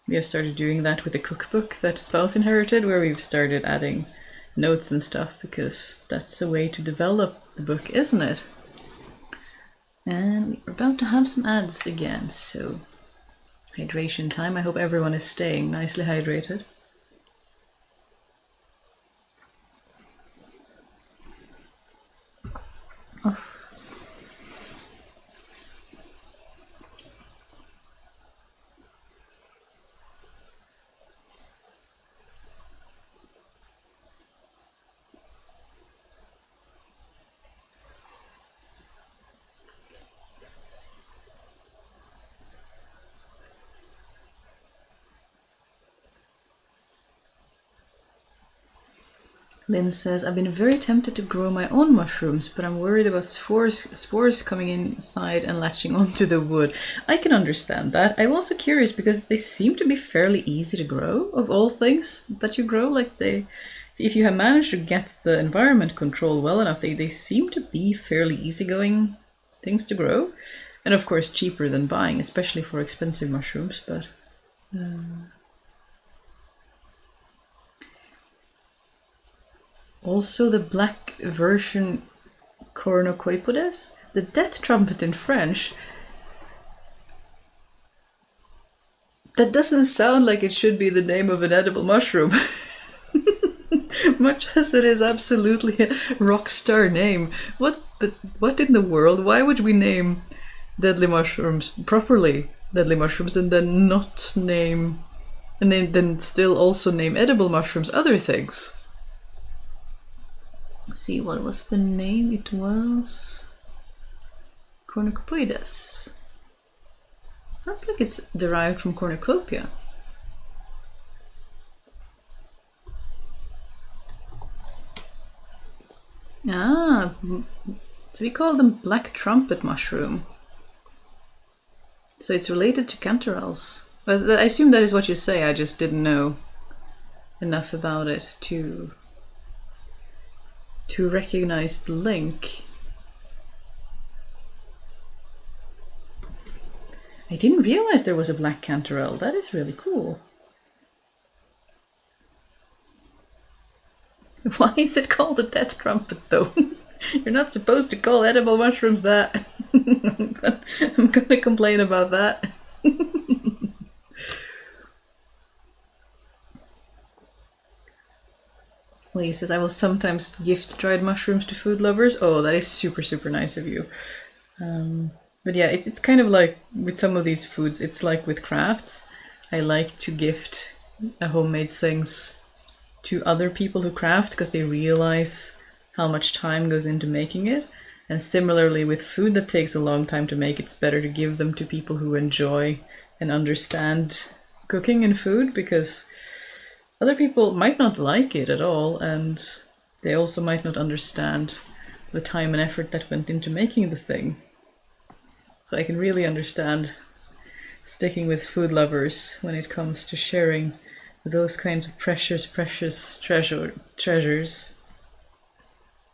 We have started doing that with a cookbook that Spouse inherited, where we've started adding notes and stuff, because that's a way to develop the book, isn't it? And we're about to have some ads again, so hydration time. I hope everyone is staying nicely hydrated. Oh. Lynn says, I've been very tempted to grow my own mushrooms, but I'm worried about spores coming inside and latching onto the wood. I can understand that. I'm also curious because they seem to be fairly easy to grow, of all things that you grow. Like if you have managed to get the environment control well enough, they seem to be fairly easygoing things to grow. And of course cheaper than buying, especially for expensive mushrooms, but... Also the black version Cornucoipodes, the death trumpet in French. That doesn't sound like it should be the name of an edible mushroom. Much as it is absolutely a rock star name. What in the world? Why would we name deadly mushrooms properly deadly mushrooms and then not name, and then still also name edible mushrooms other things? Let's see, what was the name? It was Cornucopides. Sounds like it's derived from cornucopia. Ah, so we call them black trumpet mushroom. So it's related to cantorels. But I assume that is what you say, I just didn't know enough about it to recognize the link. I didn't realize there was a black cantorel. That is really cool. Why is it called a death trumpet though? You're not supposed to call edible mushrooms that. I'm gonna complain about that. Lee says, I will sometimes gift dried mushrooms to food lovers. Oh, that is super, super nice of you. But yeah, it's kind of like with some of these foods, it's like with crafts. I like to gift homemade things to other people who craft because they realize how much time goes into making it. And similarly with food that takes a long time to make, it's better to give them to people who enjoy and understand cooking and food, because other people might not like it at all, and they also might not understand the time and effort that went into making the thing. So I can really understand sticking with food lovers when it comes to sharing those kinds of precious treasures.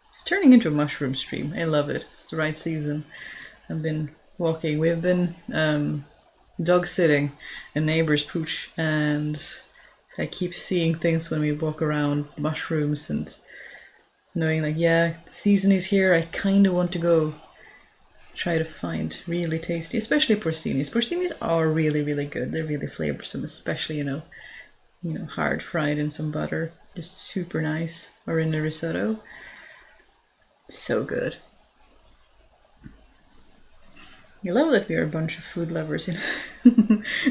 It's turning into a mushroom stream. I love it. It's the right season. I've been walking. We've been dog sitting a neighbor's pooch, and I keep seeing things when we walk around, mushrooms, and knowing like, yeah, the season is here. I kind of want to go try to find really tasty, especially porcinis. Porcinis are really, really good. They're really flavorsome, especially, you know, hard fried in some butter. Just super nice. Or in a risotto. So good. I love that we are a bunch of food lovers in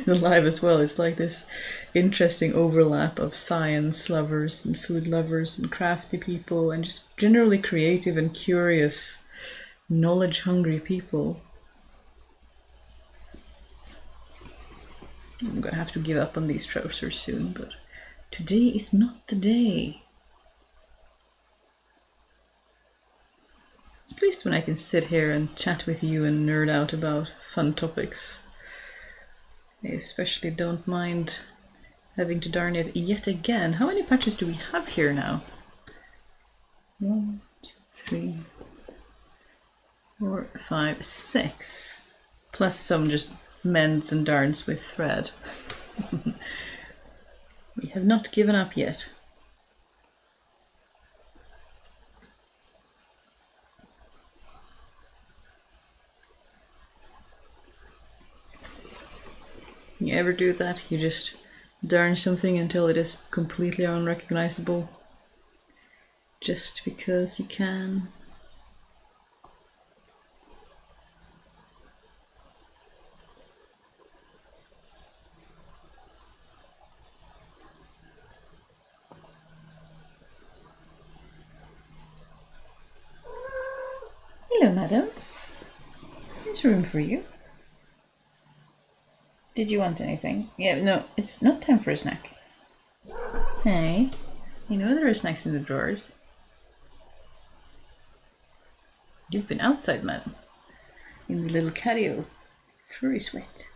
the live as well. It's like this interesting overlap of science lovers and food lovers and crafty people and just generally creative and curious, knowledge-hungry people. I'm gonna have to give up on these trousers soon, but today is not the day. At least when I can sit here and chat with you and nerd out about fun topics. I especially don't mind having to darn it yet again. How many patches do we have here now? 1, 2, 3, 4, 5, 6. Plus some just mends and darns with thread. We have not given up yet. You ever do that? You just darn something until it is completely unrecognizable? Just because you can. Hello, madam. There's room for you. Did you want anything? Yeah, no, it's not time for a snack. Hey, you know there are snacks in the drawers. You've been outside, madam. In the little catio. Furry sweat.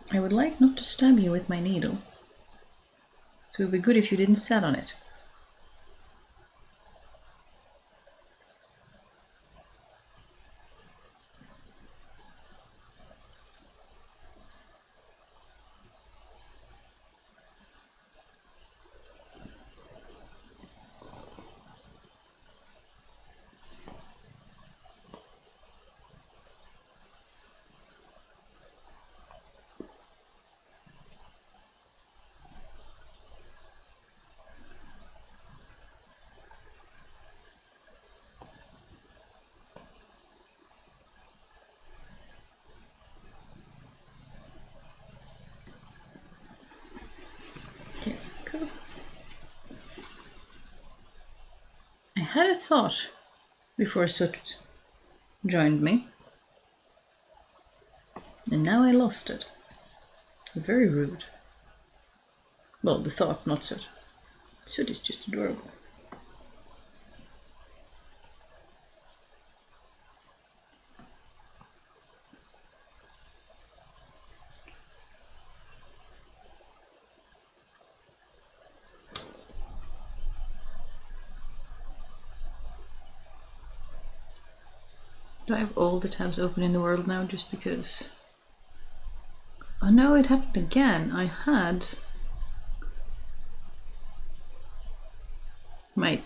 I would like not to stab you with my needle. So it would be good if you didn't sat on it. Cool. I had a thought before Soot joined me, and now I lost it. Very rude. Well, the thought, not Soot. Soot is just adorable. Do I have all the tabs open in the world now just because? Oh no, it happened again. I had my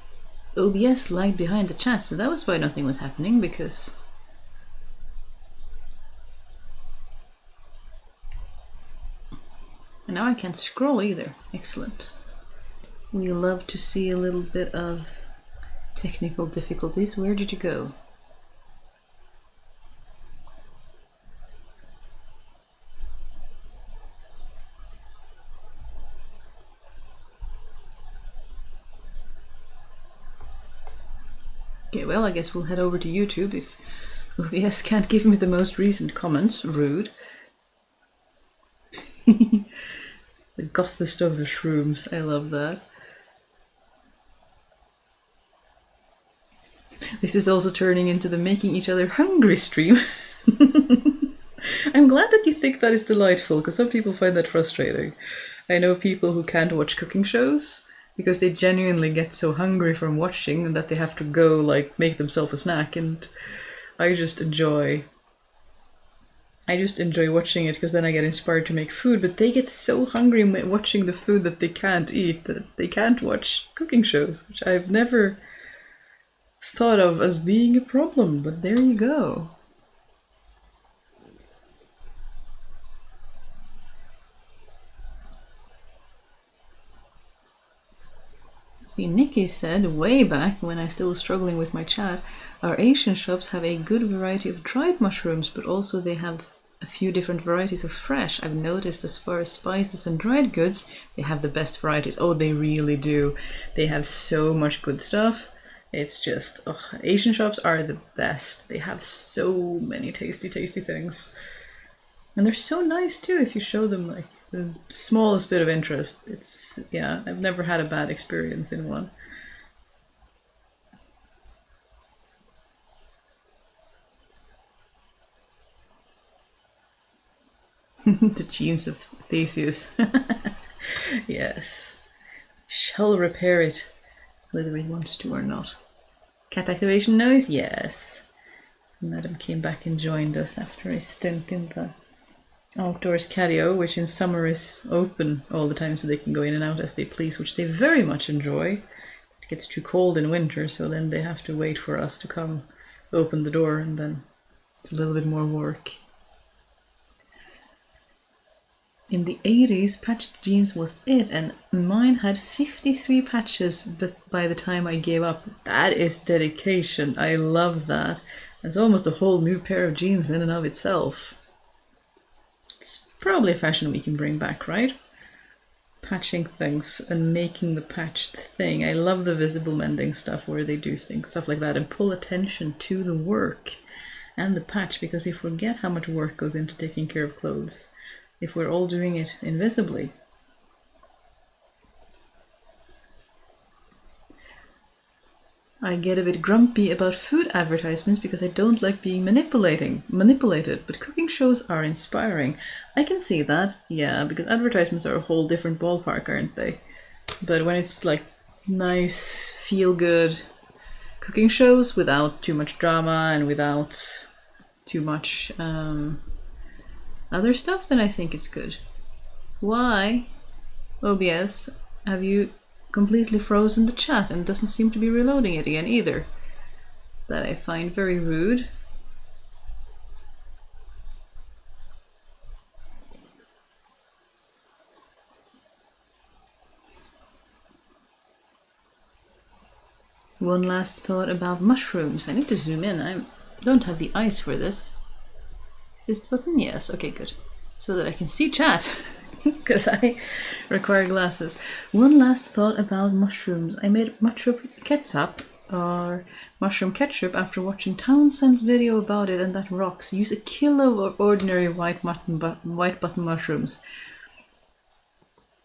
OBS lagged behind the chat, so that was why nothing was happening, because and now I can't scroll either. Excellent. We love to see a little bit of technical difficulties. Where did you go? Okay, well, I guess we'll head over to YouTube if OBS can't give me the most recent comments. Rude. The gothest of the shrooms. I love that. This is also turning into the making each other hungry stream. I'm glad that you think that is delightful, because some people find that frustrating. I know people who can't watch cooking shows because they genuinely get so hungry from watching that they have to go like make themselves a snack, and I just enjoy watching it because then I get inspired to make food, but they get so hungry watching the food that they can't eat, that they can't watch cooking shows, which I've never thought of as being a problem, but there you go. See, Nikki said way back when I still was struggling with my chat, our Asian shops have a good variety of dried mushrooms, but also they have a few different varieties of fresh. I've noticed as far as spices and dried goods, they have the best varieties. Oh, they really do. They have so much good stuff. It's just, Asian shops are the best. They have so many tasty, tasty things. And they're so nice too if you show them like the smallest bit of interest. It's, yeah, I've never had a bad experience in one. The genes of Theseus. Yes. Shall repair it, whether it wants to or not. Cat activation noise? Yes. Madam came back and joined us after a stint in the outdoors catio, which in summer is open all the time so they can go in and out as they please, which they very much enjoy. It gets too cold in winter, so then they have to wait for us to come open the door, and then it's a little bit more work. In the 80s, patched jeans was it, and mine had 53 patches by the time I gave up. That is dedication. I love that. It's almost a whole new pair of jeans in and of itself. It's probably a fashion we can bring back, right? Patching things and making the patched thing. I love the visible mending stuff where they do stuff like that and pull attention to the work and the patch, because we forget how much work goes into taking care of clothes if we're all doing it invisibly. I get a bit grumpy about food advertisements because I don't like being manipulated, but cooking shows are inspiring. I can see that, yeah, because advertisements are a whole different ballpark, aren't they? But when it's like nice, feel-good cooking shows without too much drama and without too much other stuff, then I think it's good. Why, OBS, have you completely frozen the chat and doesn't seem to be reloading it again either? That I find very rude. One last thought about mushrooms. I need to zoom in. I don't have the eyes for this. Is this the button? Yes. Okay, good. So that I can see chat, because I require glasses. One last thought about mushrooms. I made mushroom ketchup or mushroom ketchup after watching Townsend's video about it, and that rocks. Use a kilo of ordinary white button mushrooms.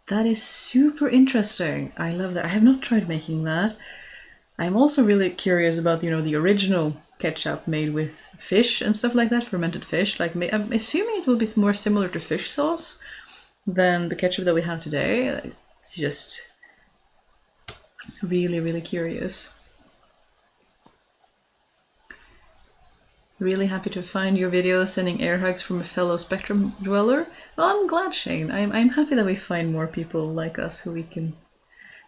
That is super interesting. I love that. I have not tried making that. I'm also really curious about, you know, the original ketchup made with fish and stuff like that, fermented fish. Like, I'm assuming it will be more similar to fish sauce than the ketchup that we have today. It's just really, really curious. Really happy to find your video sending air hugs from a fellow Spectrum dweller. Well, I'm glad, Shane. I'm happy that we find more people like us who we can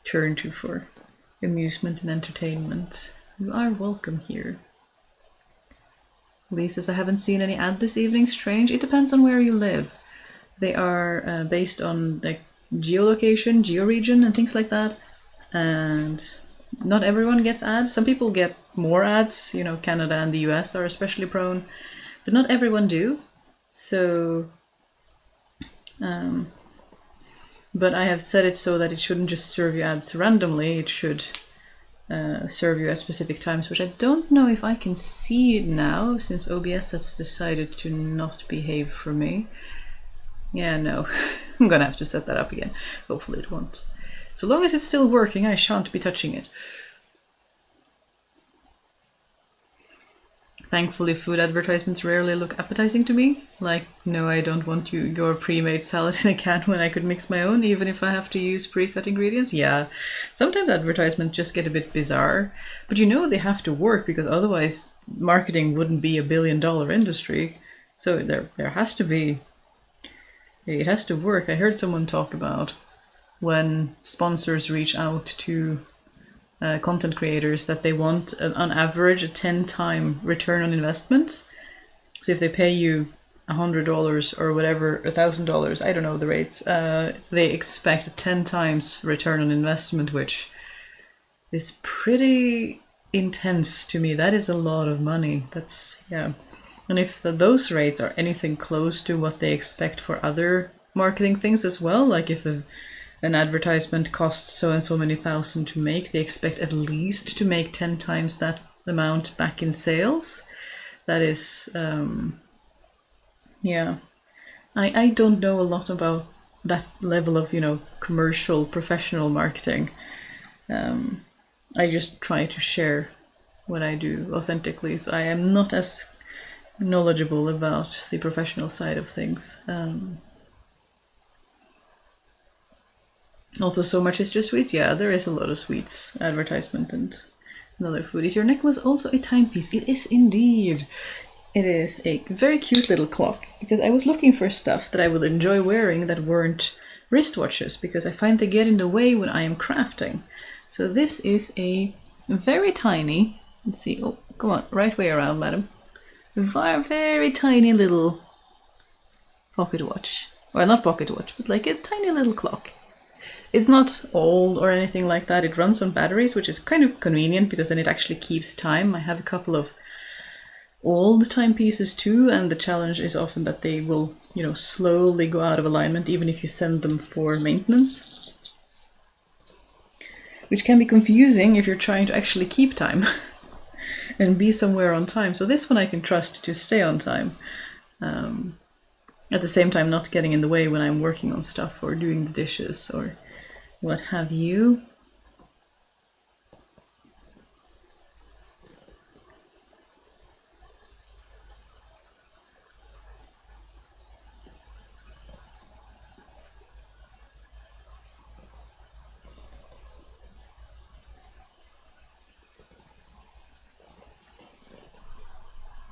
turn to for amusement and entertainment. You are welcome here. Lee says, I haven't seen any ad this evening. Strange. It depends on where you live. They are based on like geolocation, georegion, and things like that. And not everyone gets ads. Some people get more ads. You know, Canada and the US are especially prone, but not everyone do. So, but I have set it so that it shouldn't just serve you ads randomly. It should serve you at specific times, which I don't know if I can see now since OBS has decided to not behave for me. Yeah, no, I'm gonna have to set that up again. Hopefully it won't. So long as it's still working, I shan't be touching it. Thankfully, food advertisements rarely look appetizing to me. Like, no, I don't want your pre-made salad in a can when I could mix my own, even if I have to use pre-cut ingredients. Yeah, sometimes advertisements just get a bit bizarre. But you know they have to work, because otherwise marketing wouldn't be $1 billion industry. So there has to be... It has to work. I heard someone talk about when sponsors reach out to content creators that they want on average a 10-time return on investment. So if they pay you $100 or whatever, $1,000, I don't know the rates, they expect a 10 times return on investment, which is pretty intense to me. That is a lot of money. That's, yeah. And if those rates are anything close to what they expect for other marketing things as well, like if an advertisement costs so and so many thousand to make, they expect at least to make 10 times that amount back in sales. That is, yeah. I don't know a lot about that level of, commercial, professional marketing. I just try to share what I do authentically, so I am not as knowledgeable about the professional side of things. Also, so much is just sweets. Yeah, there is a lot of sweets advertisement and other food. Is your necklace also a timepiece? It is indeed. It is a very cute little clock, because I was looking for stuff that I would enjoy wearing that weren't wristwatches, because I find they get in the way when I am crafting. So this is a very tiny, let's see, oh, come on, right way around, madam. Very tiny little pocket watch. Well, not pocket watch, but like a tiny little clock. It's not old or anything like that. It runs on batteries, which is kind of convenient because then it actually keeps time. I have a couple of old timepieces too, and the challenge is often that they will, slowly go out of alignment even if you send them for maintenance, which can be confusing if you're trying to actually keep time and be somewhere on time. So this one I can trust to stay on time, at the same time not getting in the way when I'm working on stuff or doing the dishes or what have you.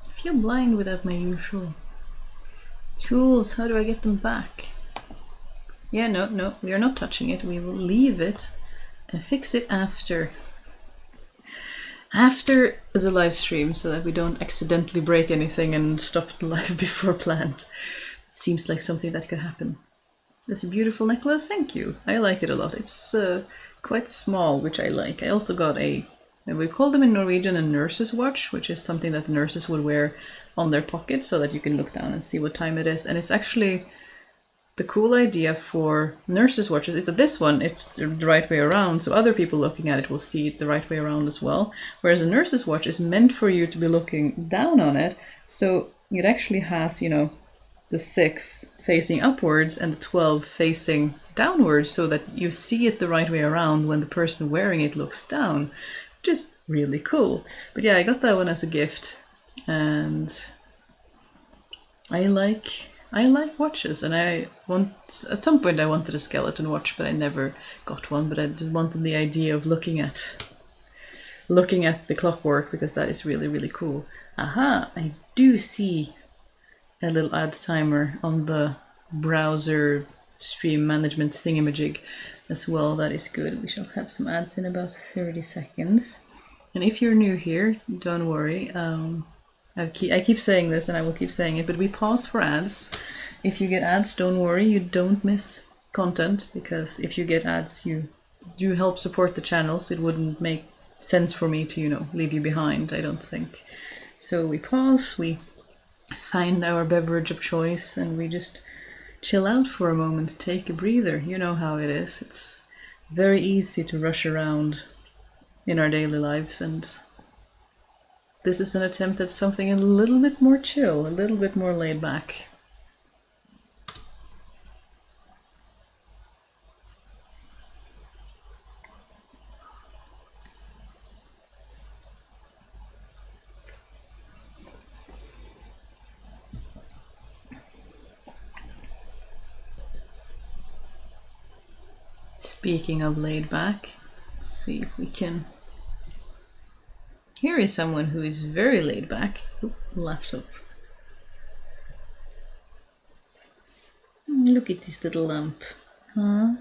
I feel blind without my usual tools. How do I get them back? Yeah, no, we are not touching it. We will leave it and fix it after the live stream, so that we don't accidentally break anything and stop the live before planned. It seems like something that could happen. That's a beautiful necklace. Thank you. I like it a lot. It's quite small, which I like. I also got we call them in Norwegian a nurse's watch, which is something that nurses would wear on their pocket so that you can look down and see what time it is. And it's actually the cool idea for nurses' watches is that this one, it's the right way around, so other people looking at it will see it the right way around as well. Whereas a nurse's watch is meant for you to be looking down on it, so it actually has, the 6 facing upwards and the 12 facing downwards, so that you see it the right way around when the person wearing it looks down, which is really cool. But yeah, I got that one as a gift, and I like watches, and at some point I wanted a skeleton watch, but I never got one. But I just wanted the idea of looking at the clockwork, because that is really, really cool. Aha, I do see a little ad timer on the browser stream management thingamajig as well. That is good. We shall have some ads in about 30 seconds. And if you're new here, don't worry. I keep saying this and I will keep saying it, but we pause for ads. If you get ads, don't worry, you don't miss content, because if you get ads, you do help support the channel, so it wouldn't make sense for me to, leave you behind, I don't think. So we pause, we find our beverage of choice, and we just chill out for a moment, take a breather. You know how it is. It's very easy to rush around in our daily lives, and this is an attempt at something a little bit more chill, a little bit more laid back. Speaking of laid back, let's see if we can... Here is someone who is very laid back. Oop, laptop. Look at this little lamp. Huh?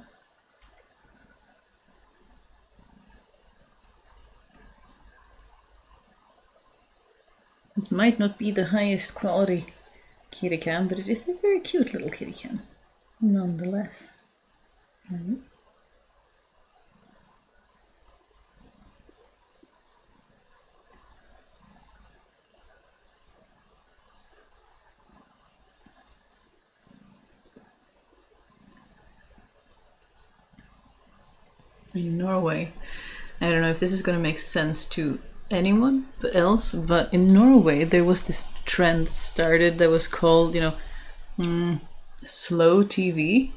It might not be the highest quality kitty cam, but it is a very cute little kitty cam, nonetheless. in Norway. I don't know if this is going to make sense to anyone else, but in Norway there was this trend started that was called, slow TV,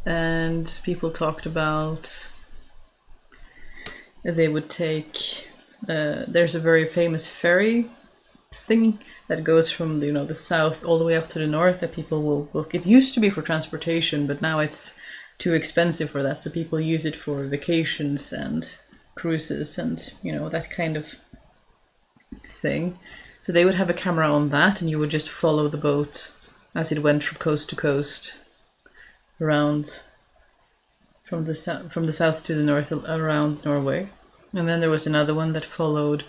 and people talked about they would take. There's a very famous ferry thing that goes from the south all the way up to the north that people will book. It used to be for transportation, but now it's too expensive for that, so people use it for vacations and cruises and that kind of thing. So they would have a camera on that, and you would just follow the boat as it went from coast to coast around from the south to the north around Norway. And then there was another one that followed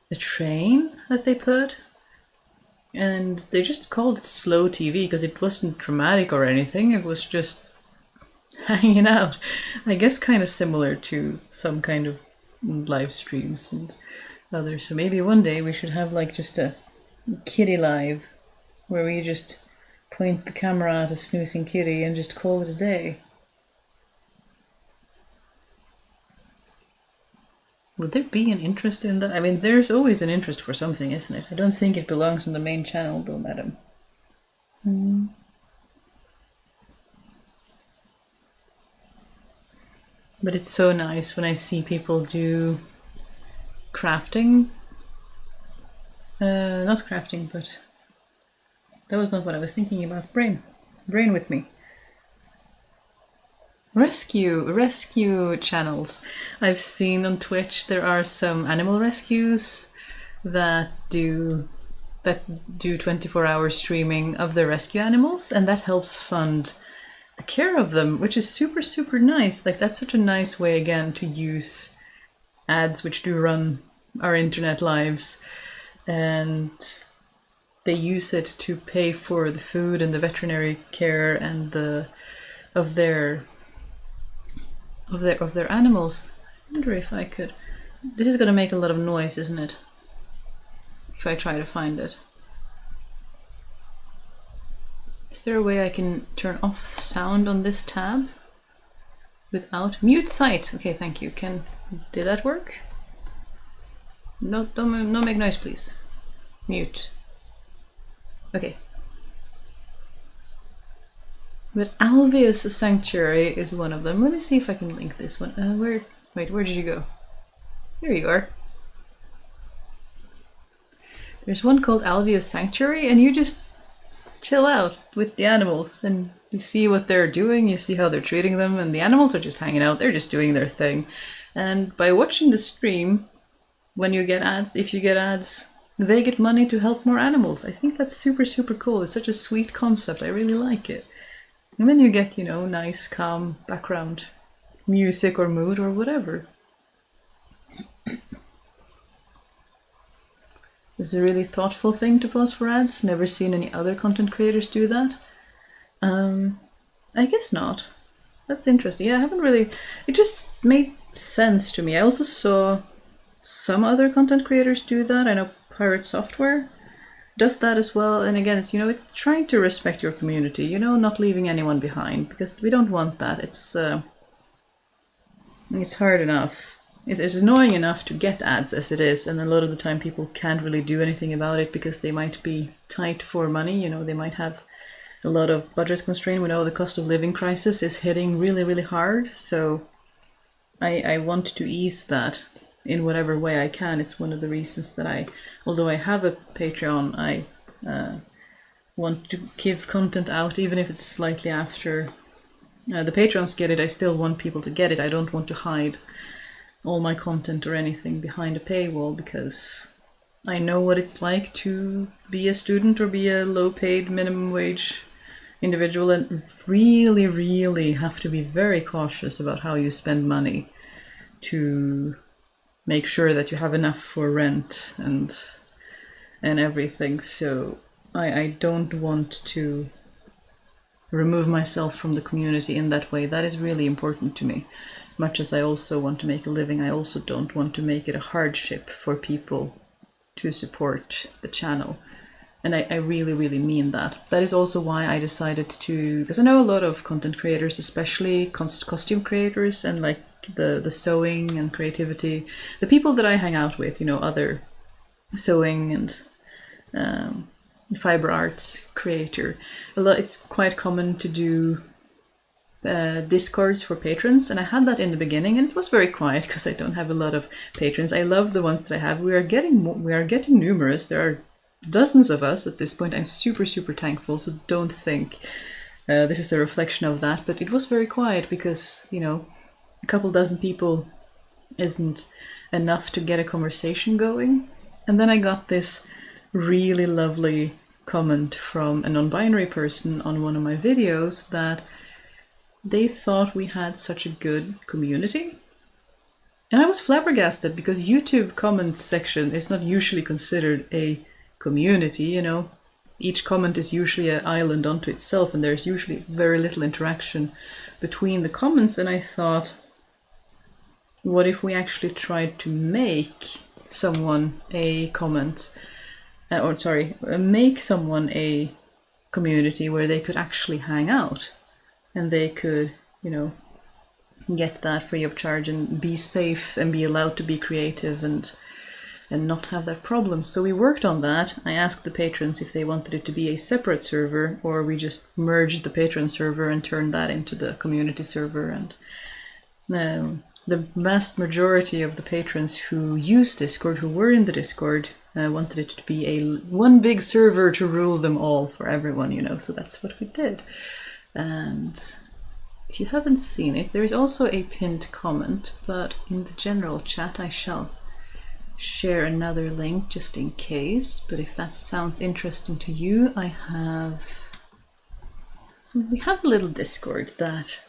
the train that they put, and they just called it slow TV because it wasn't dramatic or anything. It was just hanging out, I guess, kind of similar to some kind of live streams and others. So maybe one day we should have like just a kitty live where we just point the camera at a snoozing kitty and just call it a day. Would there be an interest in that? I mean, there's always an interest for something, isn't it? I don't think it belongs on the main channel though, madam. But it's so nice when I see people do crafting. Not crafting, but that was not what I was thinking about. Brain with me. Rescue channels. I've seen on Twitch there are some animal rescues that do 24-hour streaming of the rescue animals, and that helps fund the care of them, which is super, super nice. Like, that's such a nice way, again, to use ads which do run our internet lives, and they use it to pay for the food and the veterinary care and of their animals. I wonder if I could. This is going to make a lot of noise, isn't it? If I try to find it. Is there a way I can turn off sound on this tab without mute site? Okay, thank you. Did that work? No, don't make noise, please. Mute. Okay. But Alveus Sanctuary is one of them. Let me see if I can link this one. Where did you go? Here you are. There's one called Alveus Sanctuary, and you just chill out with the animals, and you see what they're doing, you see how they're treating them, and the animals are just hanging out, they're just doing their thing. And by watching the stream, when you get ads, if you get ads, they get money to help more animals. I think that's super, super cool. It's such a sweet concept. I really like it. And then you get, nice, calm background music or mood or whatever. It's a really thoughtful thing to pause for ads. Never seen any other content creators do that. I guess not. That's interesting. Yeah, I haven't really... It just made sense to me. I also saw some other content creators do that. I know Pirate Software does that as well. And again, it's, it's trying to respect your community, not leaving anyone behind, because we don't want that. It's hard enough. It's annoying enough to get ads as it is, and a lot of the time people can't really do anything about it because they might be tight for money. They might have a lot of budget constraint. We know the cost of living crisis is hitting really, really hard. So I want to ease that in whatever way I can. It's one of the reasons that although I have a Patreon, I want to give content out, even if it's slightly after the patrons get it. I still want people to get it. I don't want to hide all my content or anything behind a paywall, because I know what it's like to be a student or be a low-paid minimum wage individual, and really, really have to be very cautious about how you spend money to make sure that you have enough for rent and everything. So I don't want to remove myself from the community in that way. That is really important to me. Much as I also want to make a living, I also don't want to make it a hardship for people to support the channel. And I really, really mean that. That is also why I decided to, because I know a lot of content creators, especially costume creators and like the sewing and creativity. The people that I hang out with, you know, other sewing and fiber arts creator, it's quite common to do discords for patrons, and I had that in the beginning, and it was very quiet because I don't have a lot of patrons. I love the ones that I have. We are getting numerous. There are dozens of us at this point. I'm super thankful, so don't think this is a reflection of that, but it was very quiet because, you know, a couple dozen people isn't enough to get a conversation going. And then I got this really lovely comment from a non-binary person on one of my videos that they thought we had such a good community. And I was flabbergasted because YouTube comments section is not usually considered a community, you know. Each comment is usually an island unto itself, and there's usually very little interaction between the comments. And I thought, what if we actually tried to make someone a comment, make someone a community where they could actually hang out and they could, you know, get that free of charge and be safe and be allowed to be creative and not have that problem. So we worked on that. I asked the patrons if they wanted it to be a separate server, or we just merged the patron server and turned that into the community server. And the vast majority of the patrons who use Discord, who were in the Discord, wanted it to be one big server to rule them all for everyone, you know. So that's what we did. And if you haven't seen it, there is also a pinned comment, but in the general chat I shall share another link just in case. But if that sounds interesting to you, we have a little Discord that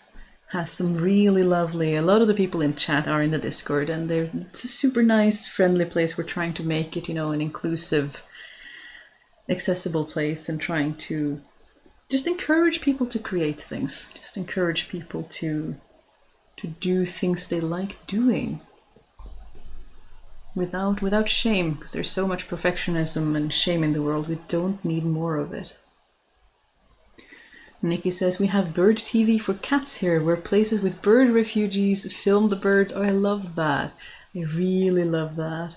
has some really lovely, a lot of the people in chat are in the Discord, and it's a super nice, friendly place. We're trying to make it, you know, an inclusive, accessible place, and trying to just encourage people to create things, just encourage people to do things they like doing without shame, because there's so much perfectionism and shame in the world. We don't need more of it. Nikki says, we have bird TV for cats here, where places with bird refugees film the birds. Oh, I love that. I really love that.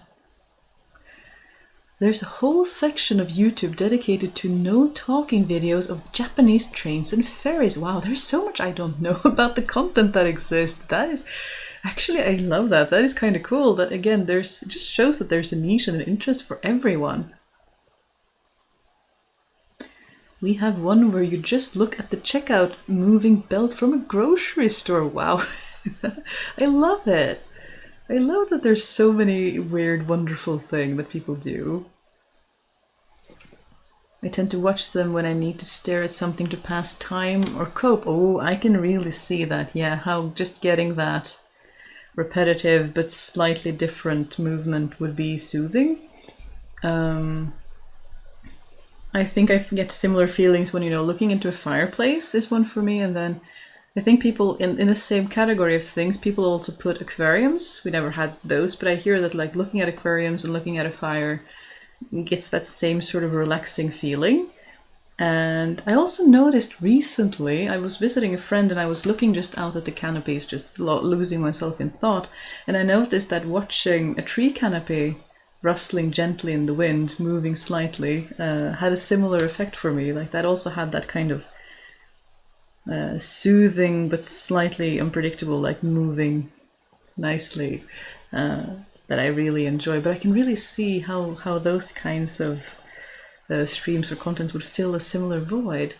There's a whole section of YouTube dedicated to no talking videos of Japanese trains and ferries. Wow, there's so much I don't know about the content that exists. That is, actually, I love that. That is kind of cool. That again, it just shows that there's a niche and an interest for everyone. We have one where you just look at the checkout moving belt from a grocery store. Wow, I love it. I love that there's so many weird, wonderful things that people do. I tend to watch them when I need to stare at something to pass time or cope. Oh, I can really see that. Yeah, how just getting that repetitive but slightly different movement would be soothing. I think I get similar feelings when, you know, looking into a fireplace is one for me, and then I think people in the same category of things, people also put aquariums. We never had those, but I hear that like looking at aquariums and looking at a fire gets that same sort of relaxing feeling. And I also noticed recently, I was visiting a friend and I was looking just out at the canopies, just losing myself in thought, and I noticed that watching a tree canopy rustling gently in the wind, moving slightly, had a similar effect for me. Like that also had that kind of soothing but slightly unpredictable, like moving nicely, that I really enjoy. But I can really see how those kinds of streams or contents would fill a similar void.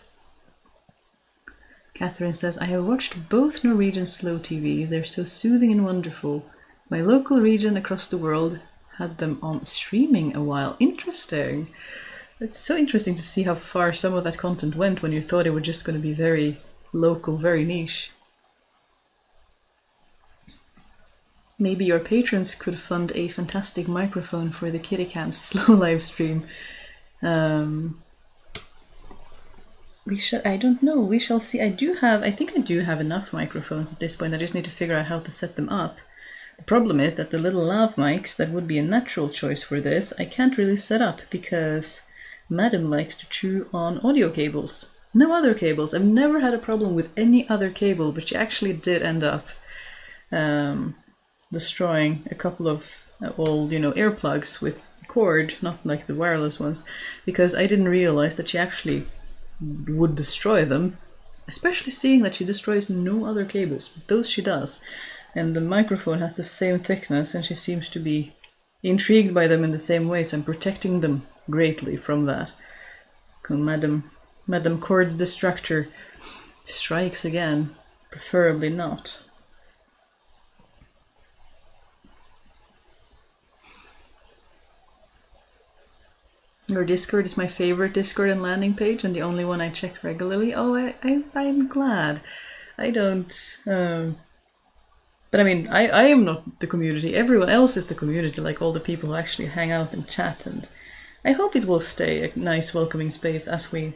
Catherine says, I have watched both Norwegian slow TV. They're so soothing and wonderful. My local region across the world had them on streaming a while. Interesting. It's so interesting to see how far some of that content went when you thought it was just going to be very local, very niche. Maybe your patrons could fund a fantastic microphone for the Kitty Cam slow live stream. I don't know, we shall see. I think I do have enough microphones at this point. I just need to figure out how to set them up. The problem is that the little lav mics that would be a natural choice for this, I can't really set up because Madam likes to chew on audio cables. No other cables. I've never had a problem with any other cable, but she actually did end up destroying a couple of old, earplugs with cord, not like the wireless ones, because I didn't realize that she actually would destroy them, especially seeing that she destroys no other cables, but those she does. And the microphone has the same thickness, and she seems to be intrigued by them in the same way, so I'm protecting them greatly from that. Madam Cord Destructor strikes again. Preferably not. Your Discord is my favorite Discord and landing page, and the only one I check regularly. Oh, I'm glad. I don't... But I mean, I am not the community. Everyone else is the community, like all the people who actually hang out and chat. And I hope it will stay a nice, welcoming space as we...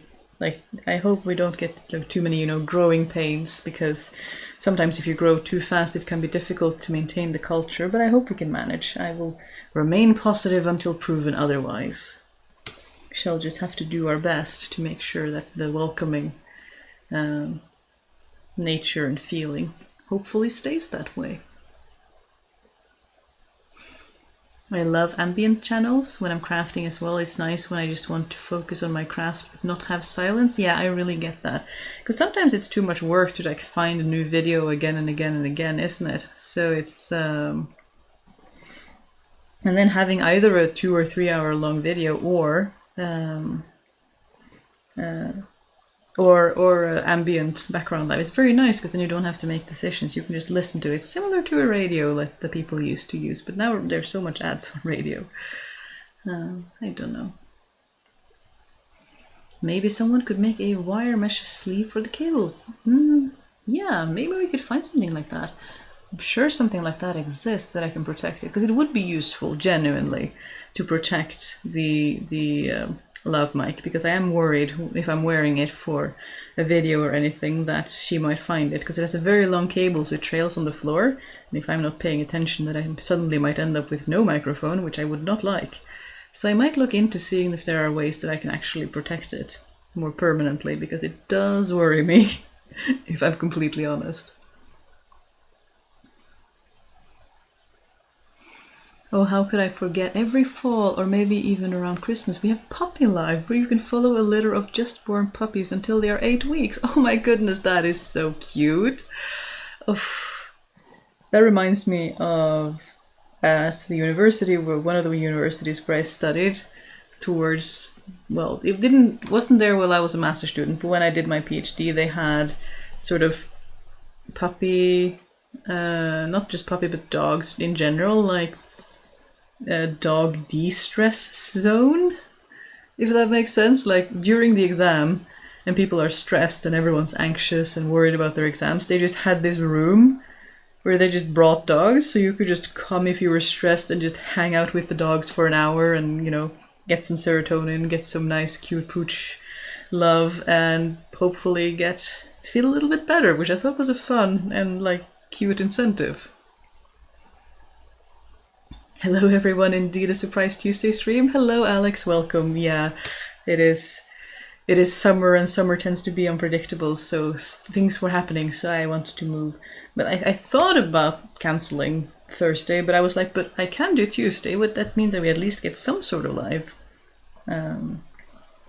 I hope we don't get too many, growing pains, because sometimes if you grow too fast, it can be difficult to maintain the culture, but I hope we can manage. I will remain positive until proven otherwise. We shall just have to do our best to make sure that the welcoming nature and feeling hopefully stays that way. I love ambient channels when I'm crafting as well. It's nice when I just want to focus on my craft but not have silence. Yeah, I really get that. Because sometimes it's too much work to find a new video again and again and again, isn't it? So it's... And then having either a 2 or 3 hour long video or ambient background live. It's very nice because then you don't have to make decisions. You can just listen to it, similar to a radio like the people used to use. But now there's so much ads on radio. I don't know. Maybe someone could make a wire mesh sleeve for the cables. Yeah, maybe we could find something like that. I'm sure something like that exists that I can protect it, because it would be useful, genuinely, to protect the lav mic, because I am worried if I'm wearing it for a video or anything that she might find it, because it has a very long cable, so it trails on the floor, and if I'm not paying attention, that I suddenly might end up with no microphone, which I would not like. So I might look into seeing if there are ways that I can actually protect it more permanently, because it does worry me, if I'm completely honest. Oh, how could I forget? Every fall, or maybe even around Christmas, we have Puppy Live, where you can follow a litter of just born puppies until they are 8 weeks. Oh my goodness, that is so cute. Oh, that reminds me of at the university, one of the universities where I studied towards, well, it wasn't there while I was a master student, but when I did my PhD, they had sort of puppy, not just puppy, but dogs in general, like a dog de-stress zone, if that makes sense. Like during the exam and people are stressed and everyone's anxious and worried about their exams, they just had this room where they just brought dogs, so you could just come if you were stressed and just hang out with the dogs for an hour and, get some serotonin, get some nice cute pooch love, and hopefully feel a little bit better, which I thought was a fun and cute incentive. Hello everyone, indeed a Surprise Tuesday stream. Hello Alex, welcome. Yeah, it is summer, and summer tends to be unpredictable, so things were happening, so I wanted to move. But I thought about cancelling Thursday, but I was like, but I can do Tuesday. Would that mean that we at least get some sort of live?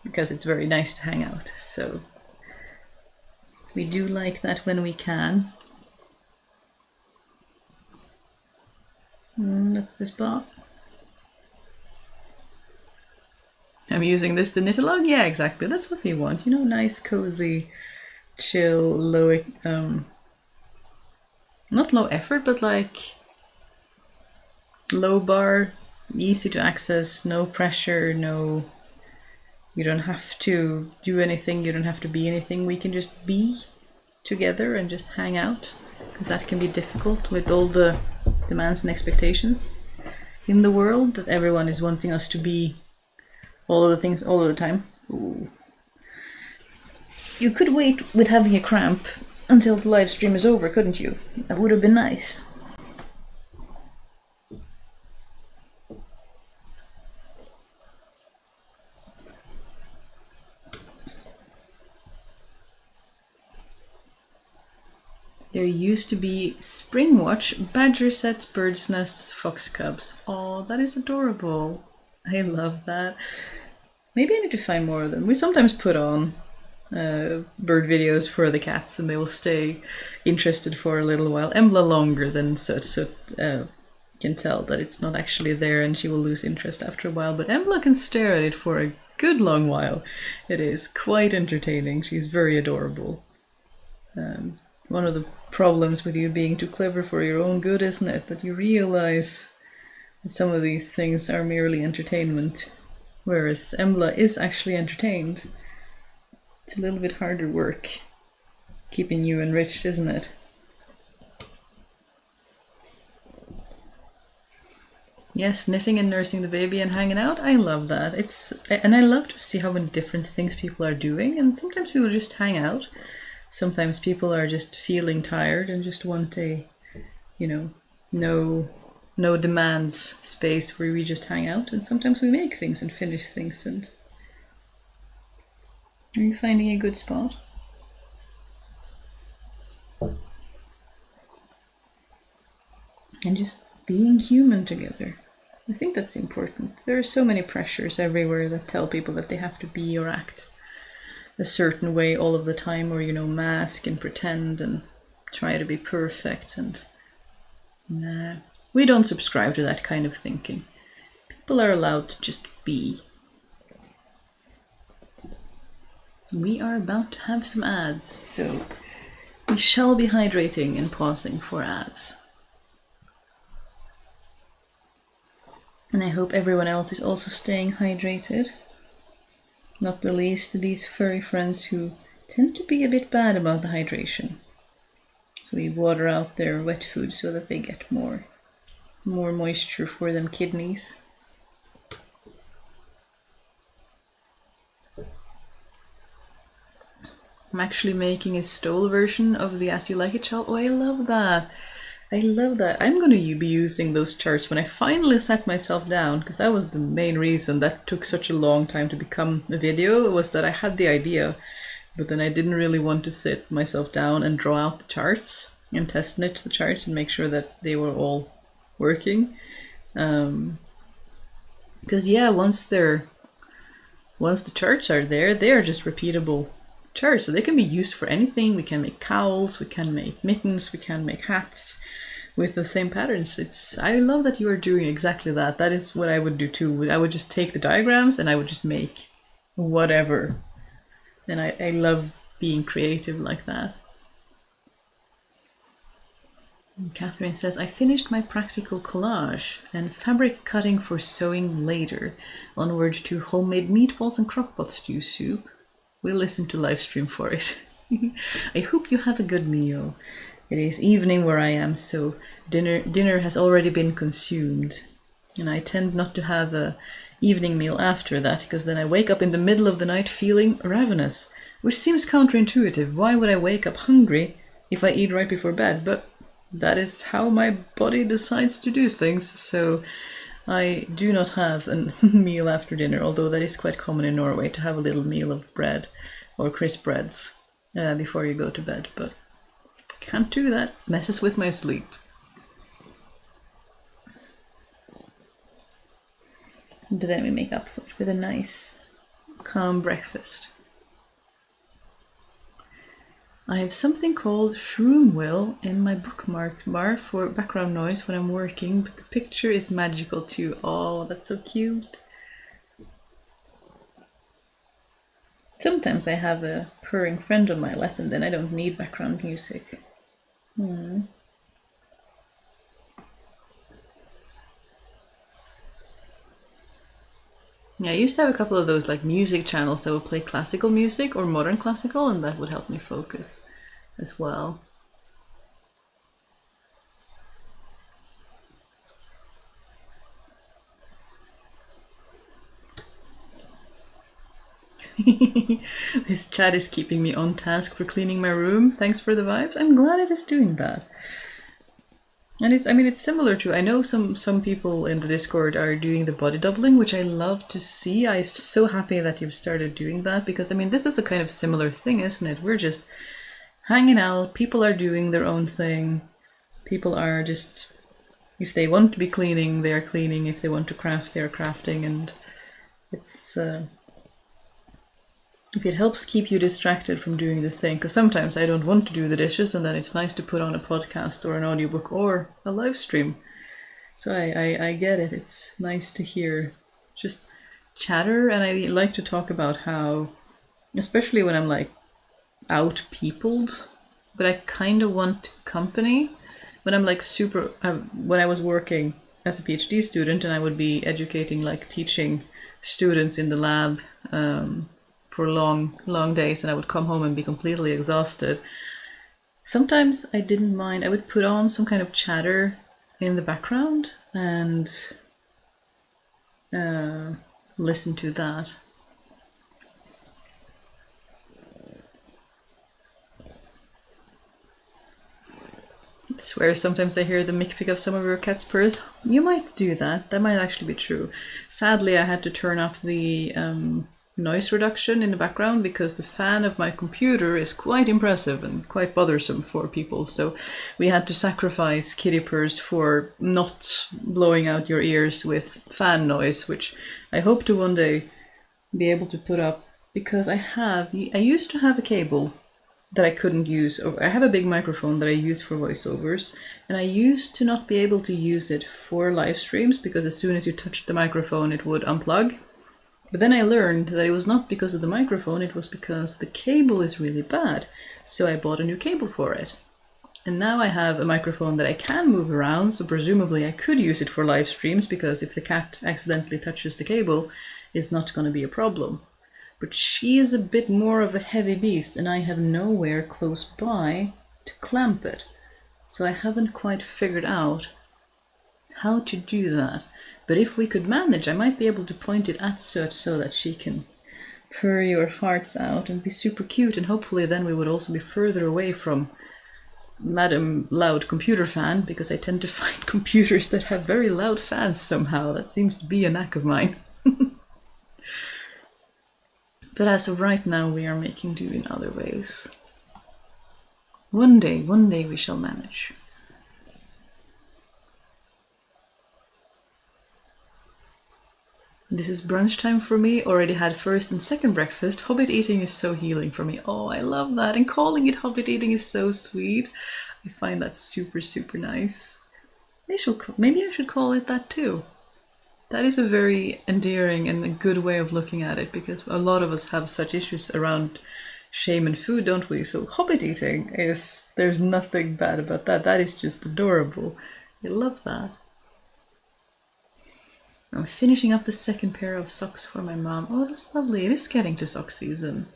Because it's very nice to hang out, so we do like that when we can. That's the spot. I'm using this to knit a log? Yeah, exactly. That's what we want. Nice, cozy, chill, low... not low effort, but low bar, easy to access, no pressure, no... You don't have to do anything, you don't have to be anything. We can just be together and just hang out, because that can be difficult with all the demands and expectations in the world, that everyone is wanting us to be all of the things all of the time. Ooh. You could wait with having a cramp until the live stream is over, couldn't you? That would have been nice. There used to be Spring Watch, badger sets, bird's nests, fox cubs. Oh, that is adorable. I love that. Maybe I need to find more of them. We sometimes put on bird videos for the cats and they will stay interested for a little while. Embla longer than Soot. Soot can tell that it's not actually there and she will lose interest after a while, but Embla can stare at it for a good long while. It is quite entertaining. She's very adorable. One of the problems with you being too clever for your own good, isn't it? That you realize that some of these things are merely entertainment, whereas Embla is actually entertained. It's a little bit harder work keeping you enriched, isn't it? Yes, knitting and nursing the baby and hanging out. I love that. And I love to see how many different things people are doing. And sometimes people just hang out. Sometimes people are just feeling tired and just want a, no demands space where we just hang out. And sometimes we make things and finish things. And are you finding a good spot? And just being human together. I think that's important. There are so many pressures everywhere that tell people that they have to be or act a certain way all of the time, or mask and pretend and try to be perfect. And nah, we don't subscribe to that kind of thinking. People are allowed to just be. We are about to have some ads, so we shall be hydrating and pausing for ads. And I hope everyone else is also staying hydrated. Not the least these furry friends who tend to be a bit bad about the hydration. So we water out their wet food so that they get more moisture for them kidneys. I'm actually making a stole version of the As You Like It chart. Oh, I love that. I love that. I'm going to be using those charts when I finally sat myself down, because that was the main reason that took such a long time to become a video, was that I had the idea, but then I didn't really want to sit myself down and draw out the charts and test knit the charts and make sure that they were all working. Because yeah, once the charts are there, they are just repeatable charts, so they can be used for anything. We can make cowls, we can make mittens, we can make hats with the same patterns. I love that you are doing exactly that. That is what I would do too. I would just take the diagrams and I would just make whatever. And I love being creative like that. And Catherine says, I finished my practical collage and fabric cutting for sewing later. Onward to homemade meatballs and crockpot stew soup. We'll listen to live stream for it. I hope you have a good meal. It is evening where I am, so dinner has already been consumed. And I tend not to have a evening meal after that, because then I wake up in the middle of the night feeling ravenous, which seems counterintuitive. Why would I wake up hungry if I eat right before bed? But that is how my body decides to do things, so I do not have a meal after dinner, although that is quite common in Norway to have a little meal of bread or crisp breads before you go to bed, but can't do that. Messes with my sleep. But then we make up for it with a nice, calm breakfast. I have something called Shroom Will in my bookmark bar for background noise when I'm working, but the picture is magical too. Oh, that's so cute. Sometimes I have a purring friend on my lap and then I don't need background music. Yeah, I used to have a couple of those like music channels that would play classical music or modern classical, and that would help me focus as well. This chat is keeping me on task for cleaning my room. Thanks for the vibes. I'm glad it is doing that. And it's similar to, I know some people in the Discord are doing the body doubling, which I love to see. I'm so happy that you've started doing that, because this is a kind of similar thing, isn't it? We're just hanging out. People are doing their own thing. People are just, if they want to be cleaning, they are cleaning. If they want to craft, they are crafting. And it's, if it helps keep you distracted from doing this thing, because sometimes I don't want to do the dishes, and then it's nice to put on a podcast or an audiobook or a live stream. So I get it. It's nice to hear just chatter, and I like to talk about how, especially when I'm like out peopled, but I kind of want company. When I'm like when I was working as a PhD student and I would be educating, like teaching students in the lab for long days, and I would come home and be completely exhausted. Sometimes I didn't mind. I would put on some kind of chatter in the background and listen to that. I swear sometimes I hear the Mick pick up some of your cat's purrs. You might do that. That might actually be true. Sadly, I had to turn up the noise reduction in the background because the fan of my computer is quite impressive and quite bothersome for people. So we had to sacrifice kitty purrs for not blowing out your ears with fan noise, which I hope to one day be able to put up, because I used to have a cable that I couldn't use. I have a big microphone that I use for voiceovers, and I used to not be able to use it for live streams because as soon as you touched the microphone it would unplug. But then I learned that it was not because of the microphone, it was because the cable is really bad. So I bought a new cable for it. And now I have a microphone that I can move around, so presumably I could use it for live streams, because if the cat accidentally touches the cable, it's not going to be a problem. But she is a bit more of a heavy beast, and I have nowhere close by to clamp it. So I haven't quite figured out how to do that. But if we could manage, I might be able to point it at Surt so that she can purr your hearts out and be super cute, and hopefully then we would also be further away from Madam Loud Computer Fan, because I tend to find computers that have very loud fans somehow. That seems to be a knack of mine. But as of right now, we are making do in other ways. One day we shall manage. This is brunch time for me. Already had first and second breakfast. Hobbit eating is so healing for me. Oh, I love that. And calling it Hobbit eating is so sweet. I find that super, super nice. Maybe I should call it that too. That is a very endearing and a good way of looking at it, because a lot of us have such issues around shame and food, don't we? So Hobbit eating there's nothing bad about that. That is just adorable. I love that. I'm finishing up the second pair of socks for my mom. Oh, that's lovely. It is getting to sock season.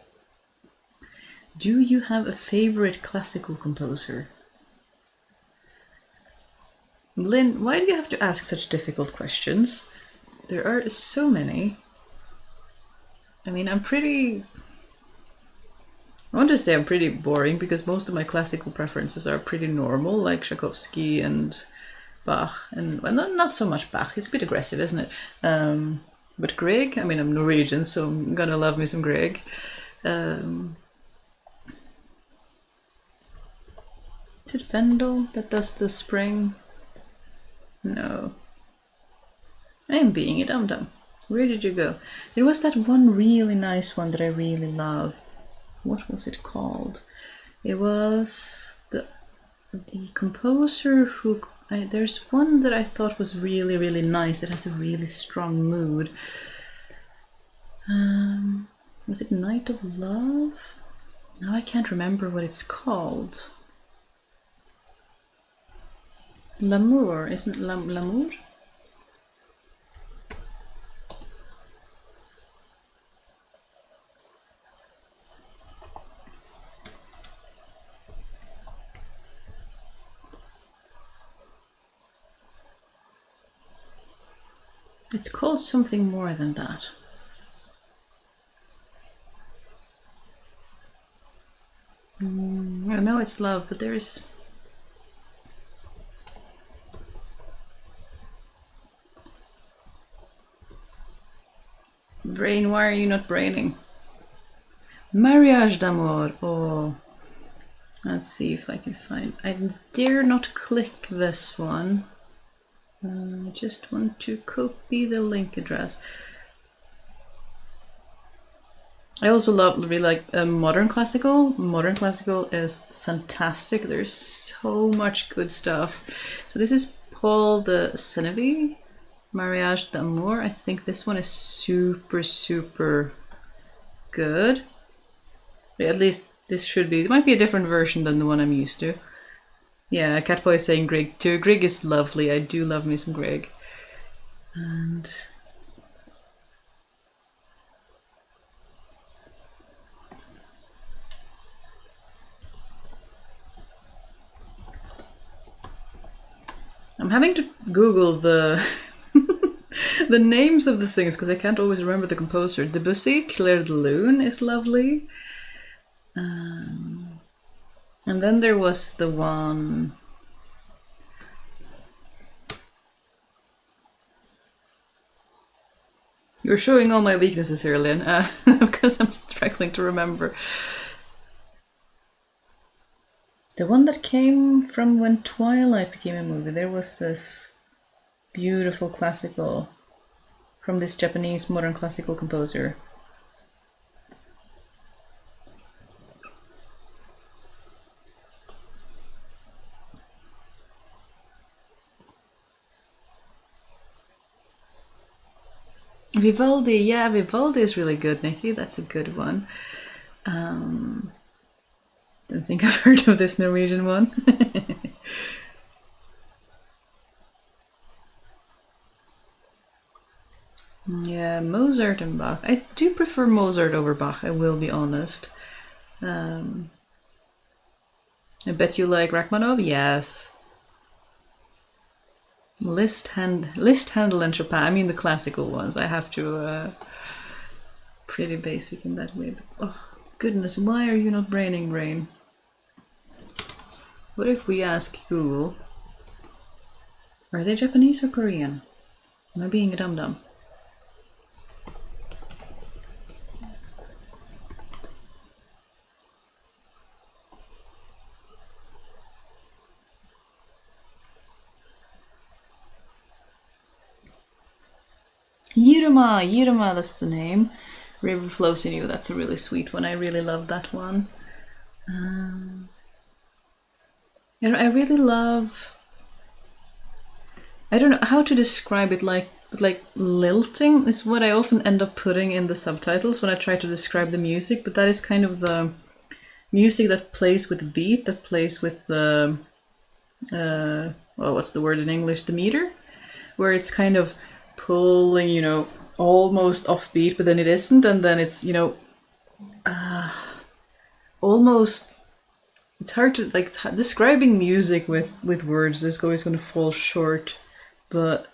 Do you have a favorite classical composer? Lynn, why do you have to ask such difficult questions? There are so many. I mean, I want to say I'm pretty boring, because most of my classical preferences are pretty normal, like Tchaikovsky and Bach, and well, not so much Bach. It's a bit aggressive, isn't it? But Grieg, I mean, I'm Norwegian, so I'm gonna love me some Grieg. Is it Vendel that does the spring? No. I am being a dum-dum. Where did you go? There was that one really nice one that I really love. What was it called? It was the composer who... there's one that I thought was really, really nice. It has a really strong mood. Was it Night of Love? Now I can't remember what it's called. L'amour, isn't it l'amour? It's called something more than that. I know it's love, but there is... Brain, why are you not braining? Mariage d'amour. Oh, Let's see if I can find. I dare not click this one. I just want to copy the link address. I also really like modern classical. Modern classical is fantastic. There's so much good stuff. So this is Paul de Senevi, Mariage d'amour. I think this one is super, super good. At least this should be. It might be a different version than the one I'm used to. Yeah, Catboy is saying Grieg too. Grieg is lovely. I do love me some Grieg. And I'm having to Google the the names of the things because I can't always remember the composer. Debussy, Clair de Lune is lovely. And then there was the one. You're showing all my weaknesses here, Lynn, because I'm struggling to remember. The one that came from when Twilight became a movie, there was this beautiful classical from this Japanese modern classical composer. Vivaldi, yeah, Vivaldi is really good, Nikki. That's a good one. Don't think I've heard of this Norwegian one. Yeah, Mozart and Bach. I do prefer Mozart over Bach, I will be honest. I bet you like Rachmaninoff? Yes. Liszt, Handel, and Chopin. I mean the classical ones. I have to. Pretty basic in that way. But, oh goodness, why are you not braining brain? What if we ask Google? Are they Japanese or Korean? Am I being a dum-dum? Yiruma, that's the name. River Flows in You, that's a really sweet one. I really love that one. I really love. I don't know how to describe it. Like lilting is what I often end up putting in the subtitles when I try to describe the music. But that is kind of the music that plays with the beat, that plays with the well, what's the word in English? The meter, where it's kind of pulling, you know, almost offbeat, but then it isn't, and then it's, you know, almost. It's hard to like describing music with words is always going to fall short, but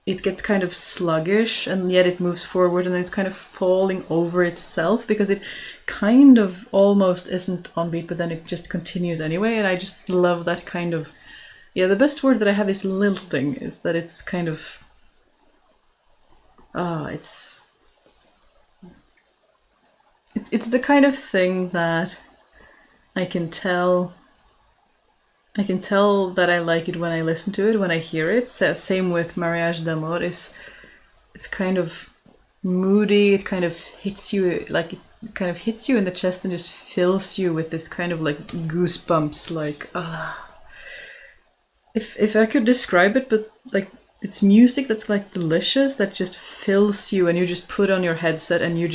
it gets kind of sluggish, and yet it moves forward, and then it's kind of falling over itself because it kind of almost isn't on beat, but then it just continues anyway. And I just love that kind of. Yeah, the best word that I have is lilting. Is that it's kind of. It's the kind of thing that I can tell that I like it when I listen to it, when I hear it. So, same with Mariage d'amour. It's kind of moody. It kind of hits you, like it kind of hits you in the chest and just fills you with this kind of like goosebumps. Like if I could describe it, but like. It's music that's like delicious, that just fills you, and you just put on your headset and it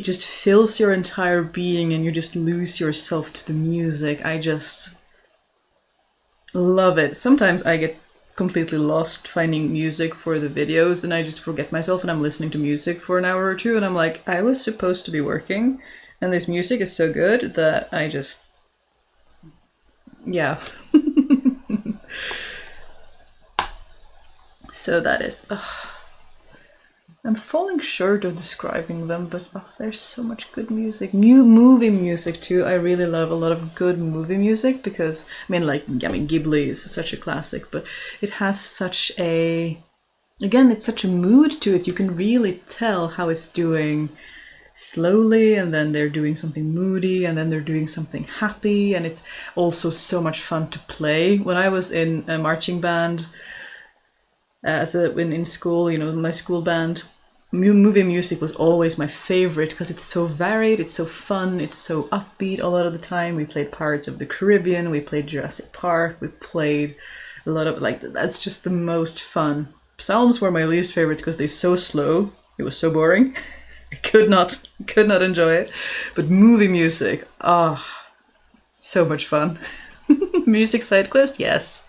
just fills your entire being, and you just lose yourself to the music. I just love it. Sometimes I get completely lost finding music for the videos, and I just forget myself and I'm listening to music for an hour or two, and I'm like, I was supposed to be working, and this music is so good that I just, yeah. So that is. I'm falling short of describing them, but there's so much good music. Movie music too. I really love a lot of good movie music because Ghibli is such a classic, but it has such a. Again, it's such a mood to it. You can really tell how it's doing slowly, and then they're doing something moody, and then they're doing something happy, and it's also so much fun to play. When I was in a marching band, when in school, my school band, movie music was always my favorite because it's so varied, it's so fun, it's so upbeat a lot of the time. We played Pirates of the Caribbean, we played Jurassic Park, we played a lot of, like, that's just the most fun. Psalms were my least favorite because they're so slow. It was so boring. I could not enjoy it. But movie music, so much fun. Music side quest, yes.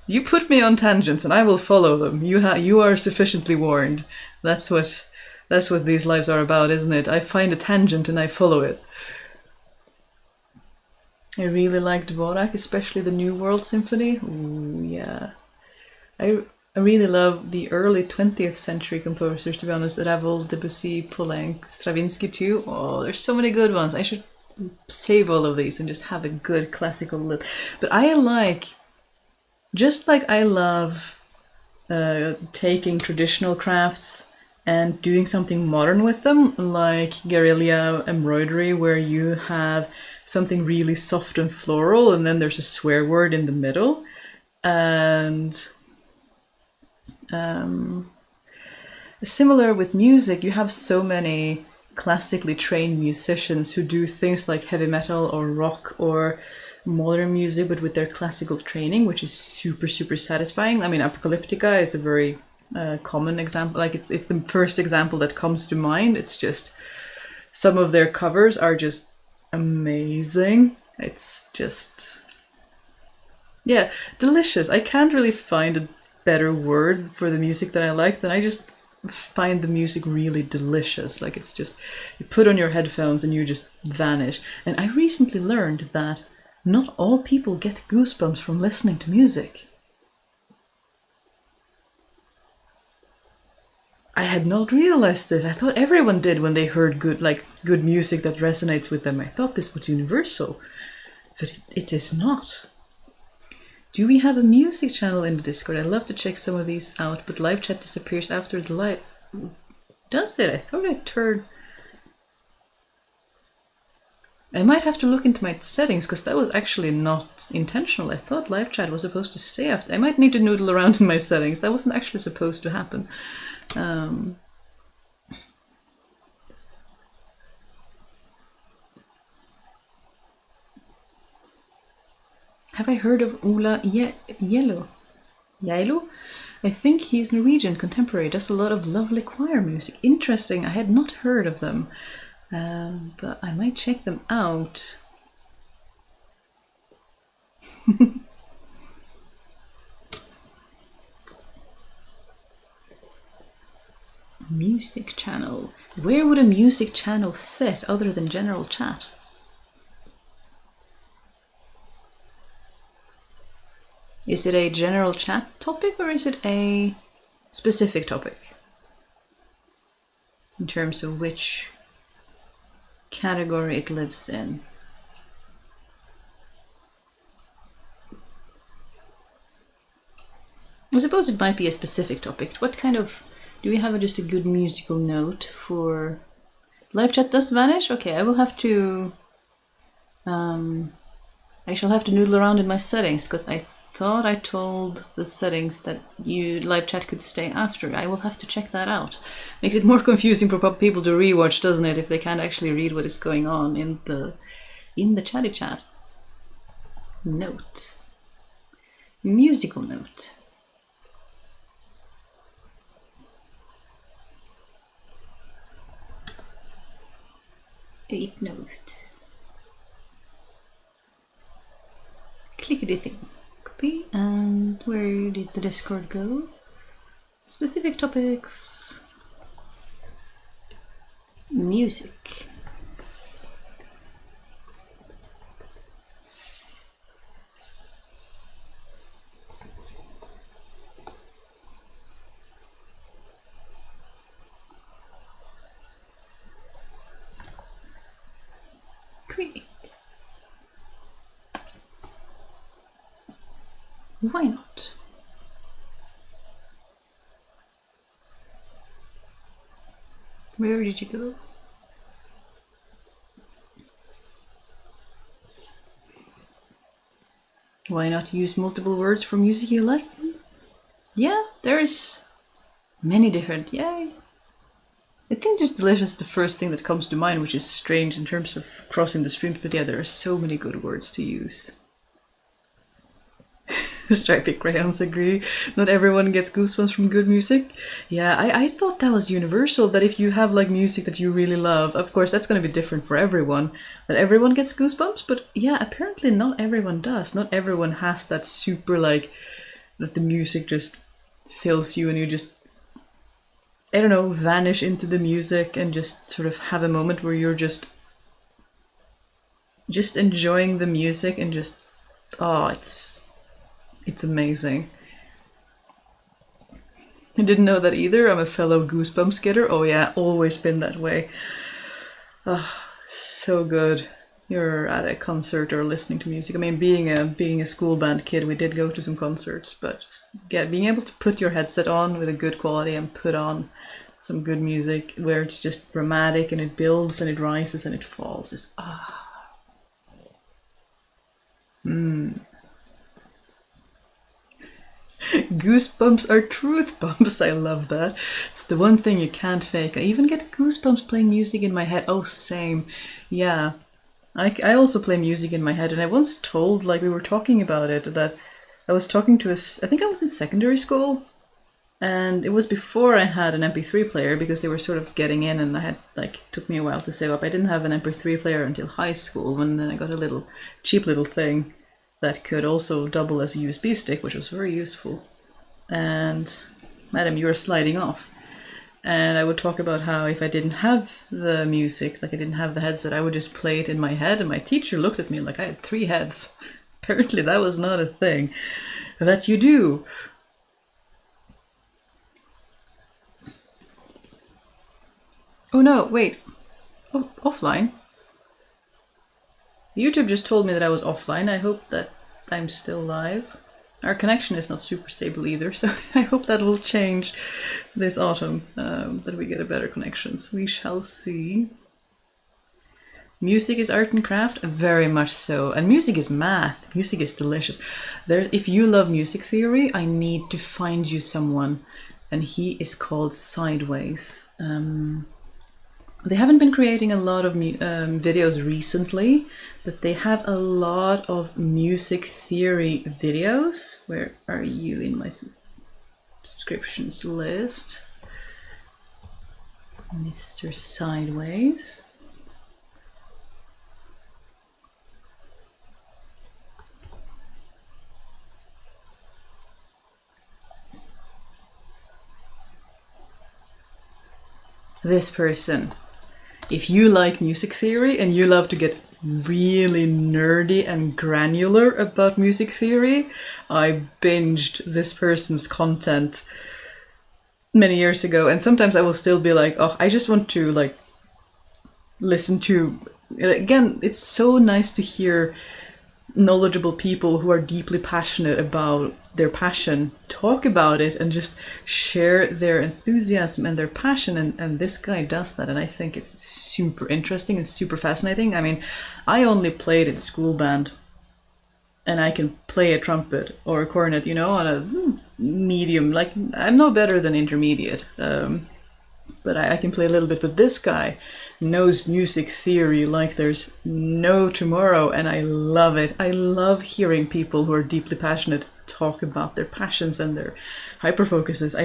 You put me on tangents and I will follow them. You are sufficiently warned. That's what these lives are about, isn't it? I find a tangent and I follow it. I really liked Dvorak, especially the New World Symphony. Ooh, yeah. I really love the early 20th century composers, to be honest. Ravel, Debussy, Poulenc, Stravinsky too. Oh, there's so many good ones. I should save all of these and just have a good classical lit. But I love taking traditional crafts and doing something modern with them, like guerrilla embroidery, where you have something really soft and floral, and then there's a swear word in the middle. And similar with music, you have so many classically trained musicians who do things like heavy metal or rock or modern music, but with their classical training, which is super, super satisfying. I mean, Apocalyptica is a very common example. Like, it's the first example that comes to mind. It's just, some of their covers are just amazing. It's just, yeah, delicious. I can't really find a better word for the music that I like than I just find the music really delicious. Like, it's just, you put on your headphones and you just vanish. And I recently learned that not all people get goosebumps from listening to music. I had not realized this. I thought everyone did when they heard good music that resonates with them. I thought this was universal, but it is not. Do we have a music channel in the Discord? I'd love to check some of these out, but live chat disappears after the live. Does it? I thought I turned... I might have to look into my settings, because that was actually not intentional. I thought live chat was supposed to stay after. I might need to noodle around in my settings. That wasn't actually supposed to happen. Have I heard of Ola Yellow? I think he's Norwegian contemporary, does a lot of lovely choir music. Interesting, I had not heard of them, but I might check them out. Music channel. Where would a music channel fit other than general chat? Is it a general chat topic or is it a specific topic? In terms of which category it lives in. I suppose it might be a specific topic. What kind of... Do we have just a good musical note for... Live chat does vanish? Okay, I will have to... I shall have to noodle around in my settings, because I thought I told the settings that live chat could stay after. I will have to check that out. Makes it more confusing for people to rewatch, doesn't it, if they can't actually read what is going on in the chatty chat. Note. Musical note. Eight note. Clickety thing. Copy. And where did the Discord go? Specific topics. Music. Create. Why not? Where did you go? Why not use multiple words for music you like? Yeah, there's many different, yay. I think just delicious is the first thing that comes to mind, which is strange in terms of crossing the streams, but yeah, there are so many good words to use. Stripy crayons agree. Not everyone gets goosebumps from good music. Yeah, I thought that was universal, that if you have like music that you really love, of course that's going to be different for everyone, that everyone gets goosebumps, but yeah, apparently not everyone does. Not everyone has that super like, that the music just fills you and you just, I don't know, vanish into the music and just sort of have a moment where you're just enjoying the music and just, oh, it's amazing. I didn't know that either. I'm a fellow Goosebumps getter. Oh yeah, always been that way. Oh, so good. You're at a concert or listening to music. I mean, being a school band kid, we did go to some concerts, but being able to put your headset on with a good quality and put on some good music where it's just dramatic and it builds and it rises and it falls is Goosebumps are truth bumps. I love that. It's the one thing you can't fake. I even get goosebumps playing music in my head. Oh, same. Yeah. I also play music in my head, and I once told, like we were talking about it, that I was talking to I think I was in secondary school, and it was before I had an MP3 player because they were sort of getting in, and I had, like, took me a while to save up. I didn't have an MP3 player until high school, and then I got a little cheap little thing that could also double as a USB stick, which was very useful. And madam, you are sliding off. And I would talk about how if I didn't have the music, like I didn't have the headset, I would just play it in my head, and my teacher looked at me like I had 3 heads. Apparently that was not a thing that you do. Oh no, wait. Oh, offline? YouTube just told me that I was offline. I hope that I'm still live. Our connection is not super stable either, so I hope that will change this autumn, that we get a better connection. So we shall see. Music is art and craft? Very much so. And music is math. Music is delicious. If you love music theory, I need to find you someone. And he is called Sideways. They haven't been creating a lot of videos recently, but they have a lot of music theory videos. Where are you in my subscriptions list? Mr. Sideways. This person. If you like music theory and you love to get really nerdy and granular about music theory, I binged this person's content many years ago, and sometimes I will still be like, oh, I just want to like listen to, again, it's so nice to hear knowledgeable people who are deeply passionate about their passion talk about it and just share their enthusiasm and their passion, and this guy does that, and I think it's super interesting and super fascinating. I mean, I only played in school band, and I can play a trumpet or a cornet, you know, on a medium, like I'm no better than intermediate, but I can play a little bit, but this guy knows music theory like there's no tomorrow, and I love it. I love hearing people who are deeply passionate talk about their passions and their hyperfocuses.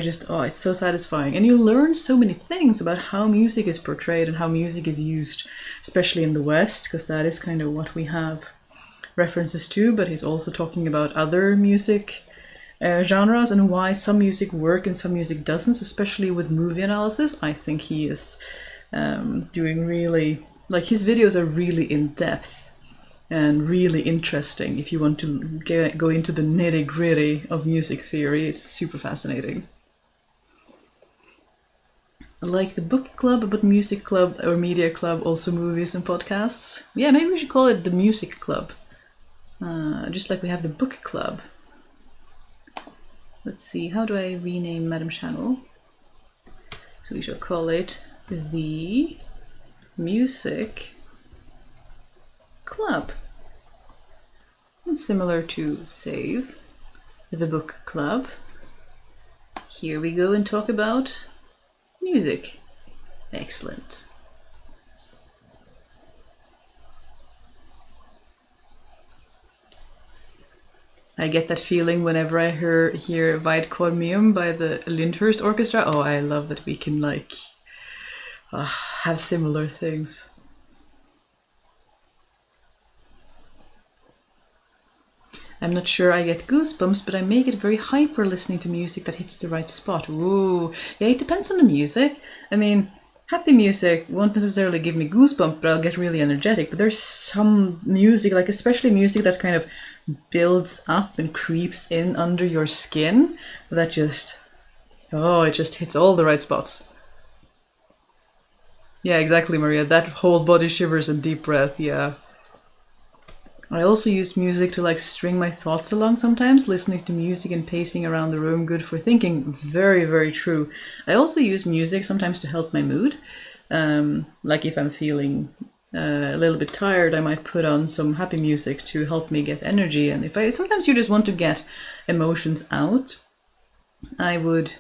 It's so satisfying. And you learn so many things about how music is portrayed and how music is used, especially in the West, because that is kind of what we have references to, but he's also talking about other music genres and why some music work and some music doesn't, especially with movie analysis. I think he is doing really, like, his videos are really in depth and really interesting. If you want to go into the nitty gritty of music theory, it's super fascinating. Like the book club, but music club or media club, also movies and podcasts. Yeah, maybe we should call it the music club. Just like we have the book club. Let's see, how do I rename Madam Channel? So we shall call it the Music Club. And similar to Save, the book club, here we go and talk about music. Excellent. I get that feeling whenever I hear Vite by the Lyndhurst Orchestra. Oh, I love that we can like have similar things. I'm not sure I get goosebumps, but I may get very hyper listening to music that hits the right spot. Ooh, yeah, it depends on the music. I mean, happy music won't necessarily give me goosebumps, but I'll get really energetic. But there's some music, like especially music that kind of builds up and creeps in under your skin, that just, oh, it just hits all the right spots. Yeah, exactly, Maria. That whole body shivers and deep breath, yeah. I also use music to like string my thoughts along sometimes. Listening to music and pacing around the room, good for thinking. Very, very true. I also use music sometimes to help my mood. Like if I'm feeling a little bit tired, I might put on some happy music to help me get energy. And if sometimes you just want to get emotions out, I would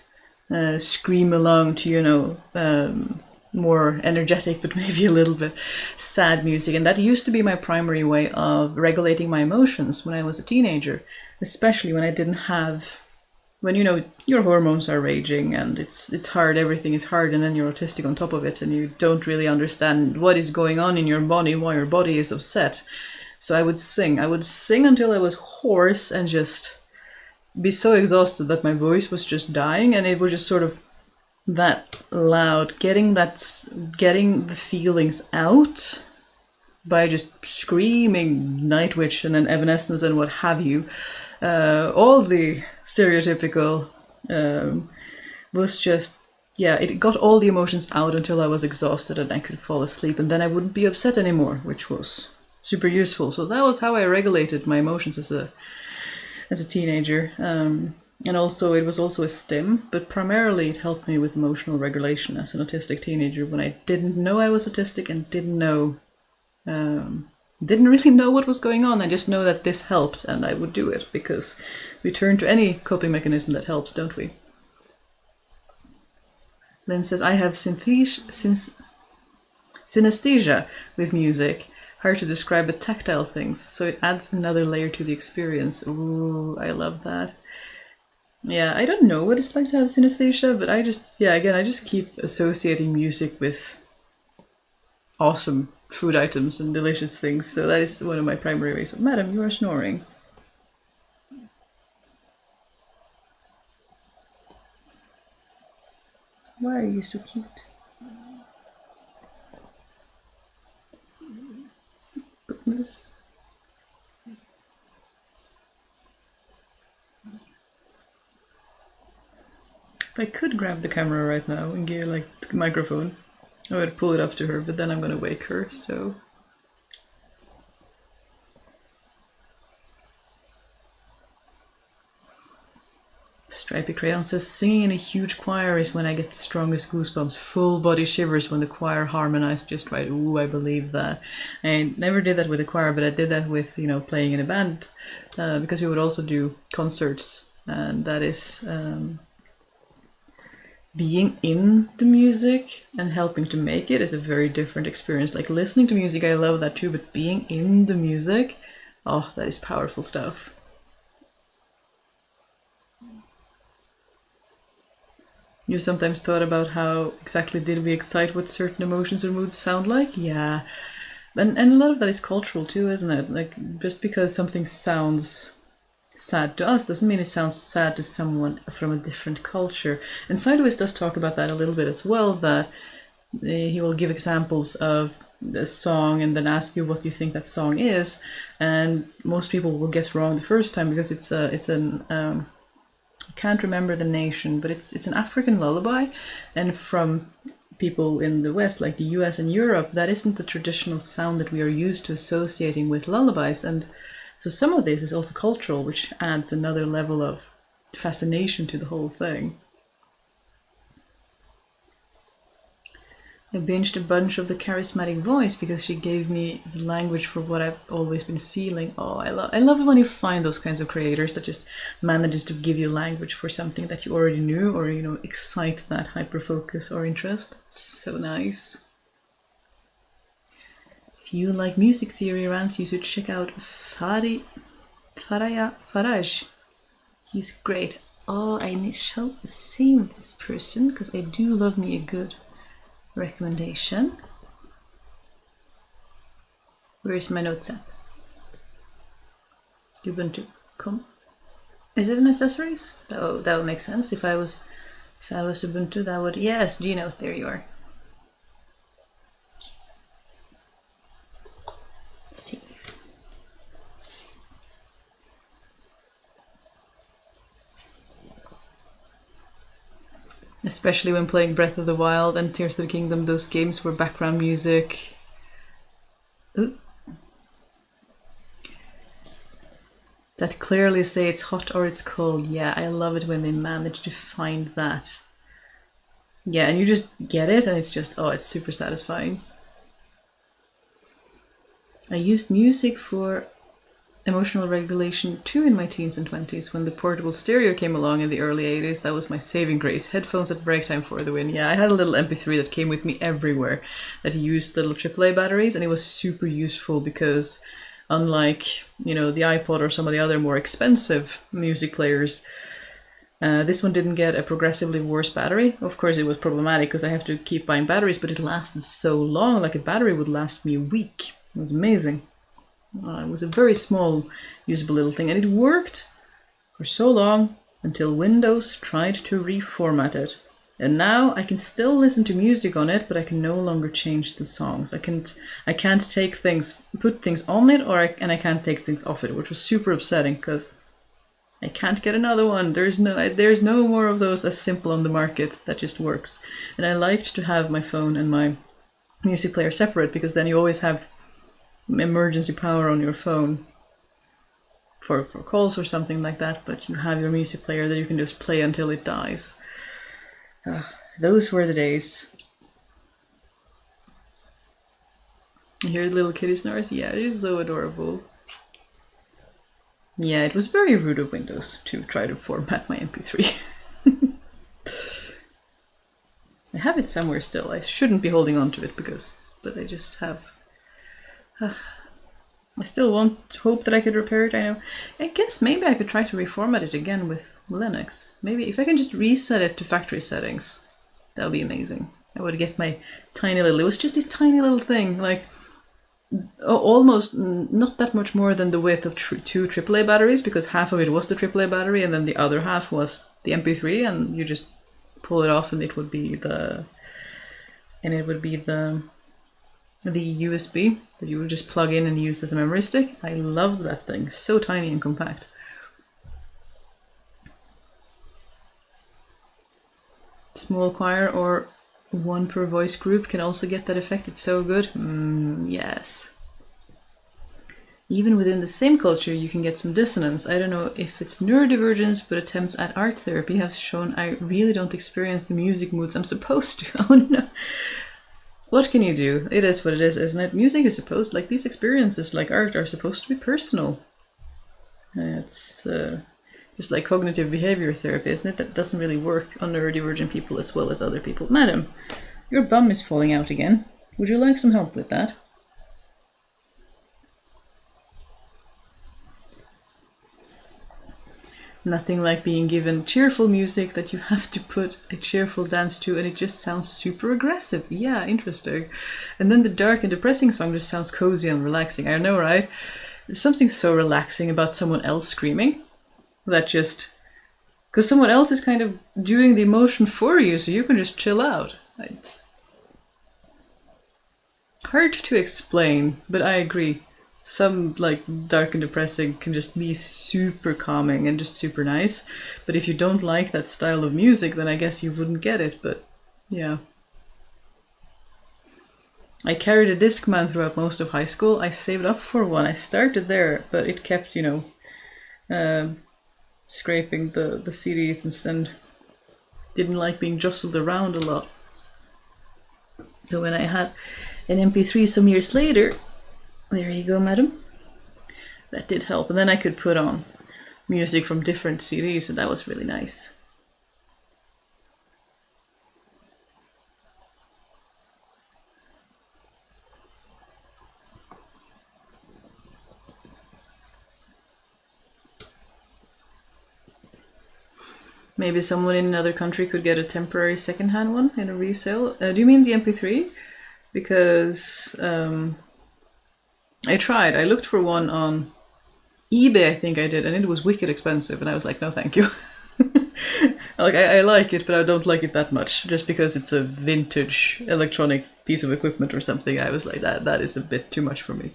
scream along to, more energetic, but maybe a little bit sad music. And that used to be my primary way of regulating my emotions when I was a teenager, especially when I didn't have, when your hormones are raging and it's hard, everything is hard, and then you're autistic on top of it, and you don't really understand what is going on in your body, why your body is upset. So I would sing until I was hoarse and just be so exhausted that my voice was just dying, and it was just sort of that loud, getting the feelings out by just screaming Night Witch and then Evanescence and what have you. All the stereotypical was just, yeah, it got all the emotions out until I was exhausted and I could fall asleep, and then I wouldn't be upset anymore, which was super useful. So that was how I regulated my emotions as a teenager. And also, it was also a stim, but primarily it helped me with emotional regulation as an autistic teenager when I didn't know I was autistic and didn't really know what was going on. I just know that this helped, and I would do it because we turn to any coping mechanism that helps, don't we? Lynn says, I have synesthesia with music. Hard to describe, but tactile things, so it adds another layer to the experience. Ooh, I love that. Yeah, I don't know what it's like to have synesthesia, but I just keep associating music with awesome food items and delicious things. So that is one of my primary ways. Madam, you are snoring. Why are you so cute? Goodness. If I could grab the camera right now and give like the microphone, I would pull it up to her, but then I'm gonna wake her, so. Stripey Crayon says, singing in a huge choir is when I get the strongest goosebumps, full body shivers when the choir harmonized just right. Ooh, I believe that. I never did that with the choir, but I did that with, playing in a band, because we would also do concerts, and that is being in the music and helping to make it is a very different experience. Like listening to music, I love that too, but being in the music, oh, that is powerful stuff. You sometimes thought about how exactly did we excite what certain emotions or moods sound like? Yeah. And a lot of that is cultural too, isn't it? Like just because something sounds sad to us doesn't mean it sounds sad to someone from a different culture. And Sideways does talk about that a little bit as well, that he will give examples of the song and then ask you what you think that song is, and most people will guess wrong the first time because it's an I can't remember the nation, but it's an African lullaby, and from people in the West, like the US and Europe, that isn't the traditional sound that we are used to associating with lullabies. And so some of this is also cultural, which adds another level of fascination to the whole thing. I binged a bunch of The Charismatic Voice because she gave me the language for what I've always been feeling. Oh, I love it when you find those kinds of creators that just manages to give you language for something that you already knew, or excite that hyper focus or interest. It's so nice. If you like music theory rants, you should check out Faraj. He's great. Oh, I shall save this person because I do love me a good recommendation. Where's my notes app? Ubuntu. Come. Is it an accessories? That would make sense. If I was Ubuntu, that would. Yes, Gino. There you are. Save. Especially when playing Breath of the Wild and Tears of the Kingdom, those games were background music. Ooh. That clearly say it's hot or it's cold. Yeah, I love it when they manage to find that. Yeah, and you just get it and it's just, oh, it's super satisfying. I used music for emotional regulation too in my teens and 20s when the portable stereo came along in the early 80s. That was my saving grace. Headphones at break time for the win. Yeah, I had a little MP3 that came with me everywhere that used little AAA batteries, and it was super useful because unlike, the iPod or some of the other more expensive music players, this one didn't get a progressively worse battery. Of course, it was problematic because I have to keep buying batteries, but it lasted so long. Like a battery would last me a week. It was amazing. It was a very small, usable little thing, and it worked for so long until Windows tried to reformat it. And now I can still listen to music on it, but I can no longer change the songs. I can't put things on it, and I can't take things off it, which was super upsetting because I can't get another one. There's no more of those as simple on the market that just works. And I liked to have my phone and my music player separate because then you always have emergency power on your phone for calls or something like that, but you have your music player that you can just play until it dies. Those were the days. You hear the little kitty snores? Yeah, it is so adorable. Yeah, it was very rude of Windows to try to format my MP3. I have it somewhere still. I shouldn't be holding on to it but I just have. I still hope that I could repair it. I guess maybe I could try to reformat it again with Linux. Maybe if I can just reset it to factory settings, that would be amazing. I would get my tiny little. It was just this tiny little thing, like almost not that much more than the width of two AAA batteries, because half of it was the AAA battery and then the other half was the MP3, and you just pull it off and it would be the USB that you would just plug in and use as a memory stick. I loved that thing. So tiny and compact. Small choir or one per voice group can also get that effect. It's so good. Yes. Even within the same culture, you can get some dissonance. I don't know if it's neurodivergence, but attempts at art therapy have shown I really don't experience the music moods I'm supposed to. Oh no. What can you do? It is what it is, isn't it? Music is supposed, like these experiences, like art, are supposed to be personal. It's just like cognitive behavior therapy, isn't it? That doesn't really work on neurodivergent people as well as other people. Madam, your bum is falling out again. Would you like some help with that? Nothing like being given cheerful music that you have to put a cheerful dance to, and it just sounds super aggressive. Yeah, interesting. And then the dark and depressing song just sounds cozy and relaxing. I know, right? There's something so relaxing about someone else screaming that just... because someone else is kind of doing the emotion for you, so you can just chill out. It's hard to explain, but I agree. Some like dark and depressing can just be super calming and just super nice. But if you don't like that style of music, then I guess you wouldn't get it. But yeah. I carried a Discman throughout most of high school. I saved up for one. I started there, but it kept, scraping the CDs and didn't like being jostled around a lot. So when I had an MP3 some years later, there you go, madam, that did help. And then I could put on music from different CDs, and that was really nice. Maybe someone in another country could get a temporary secondhand one in a resale. Do you mean the MP3? Because I tried. I looked for one on eBay, I think I did, and it was wicked expensive, and I was like, no, thank you. Like I like it, but I don't like it that much. Just because it's a vintage electronic piece of equipment or something, I was like, that is a bit too much for me.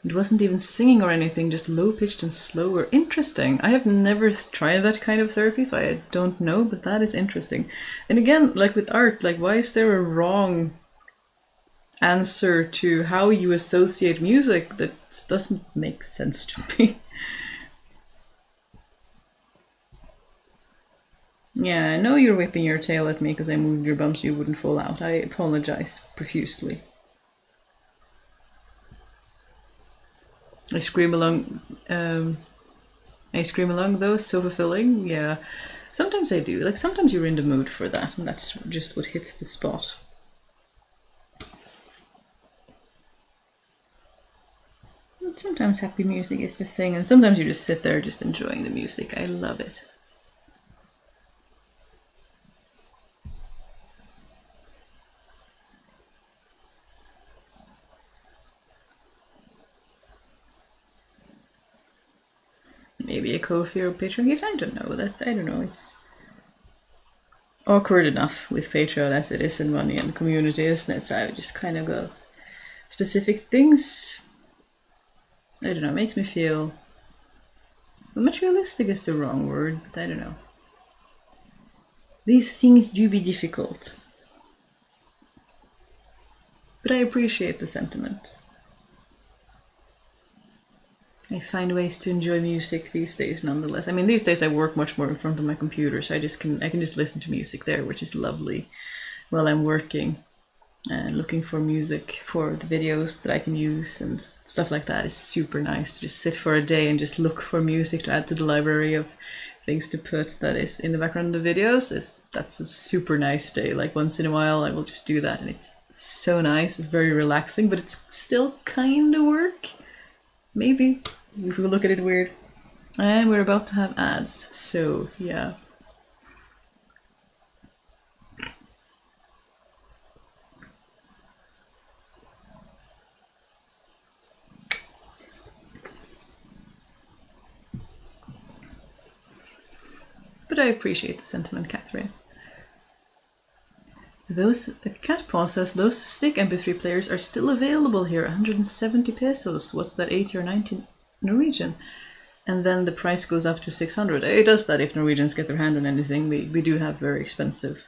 It wasn't even singing or anything, just low-pitched and slower. Interesting. I have never tried that kind of therapy, so I don't know, but that is interesting. And again, like with art, like why is there a wrong answer to how you associate music? That doesn't make sense to me. Yeah, I know you're whipping your tail at me because I moved your bum so you wouldn't fall out. I apologize profusely. I scream along though, so fulfilling. Yeah, sometimes I do. Like sometimes you're in the mood for that, and that's just what hits the spot. And sometimes happy music is the thing, and sometimes you just sit there just enjoying the music. I love it. Maybe a Ko-fi or Patreon gift. I don't know. I don't know. It's awkward enough with Patreon as it is in money and community, isn't it? So I just kind of go specific things. I don't know. It makes me feel materialistic is the wrong word, but I don't know. These things do be difficult, but I appreciate the sentiment. I find ways to enjoy music these days nonetheless. I mean, these days I work much more in front of my computer, so I can just listen to music there, which is lovely while I'm working and looking for music for the videos that I can use and stuff like that. Is super nice to just sit for a day and just look for music to add to the library of things to put that is in the background of the videos. That's a super nice day. Like once in a while I will just do that, and it's so nice. It's very relaxing, but it's still kind of work. Maybe. If we look at it weird. And we're about to have ads, so yeah. But I appreciate the sentiment, Catherine. Cat Paw says those stick MP3 players are still available here, 170 pesos. What's that, 80 or 90 Norwegian? And then the price goes up to 600. It does that if Norwegians get their hand on anything. We do have very expensive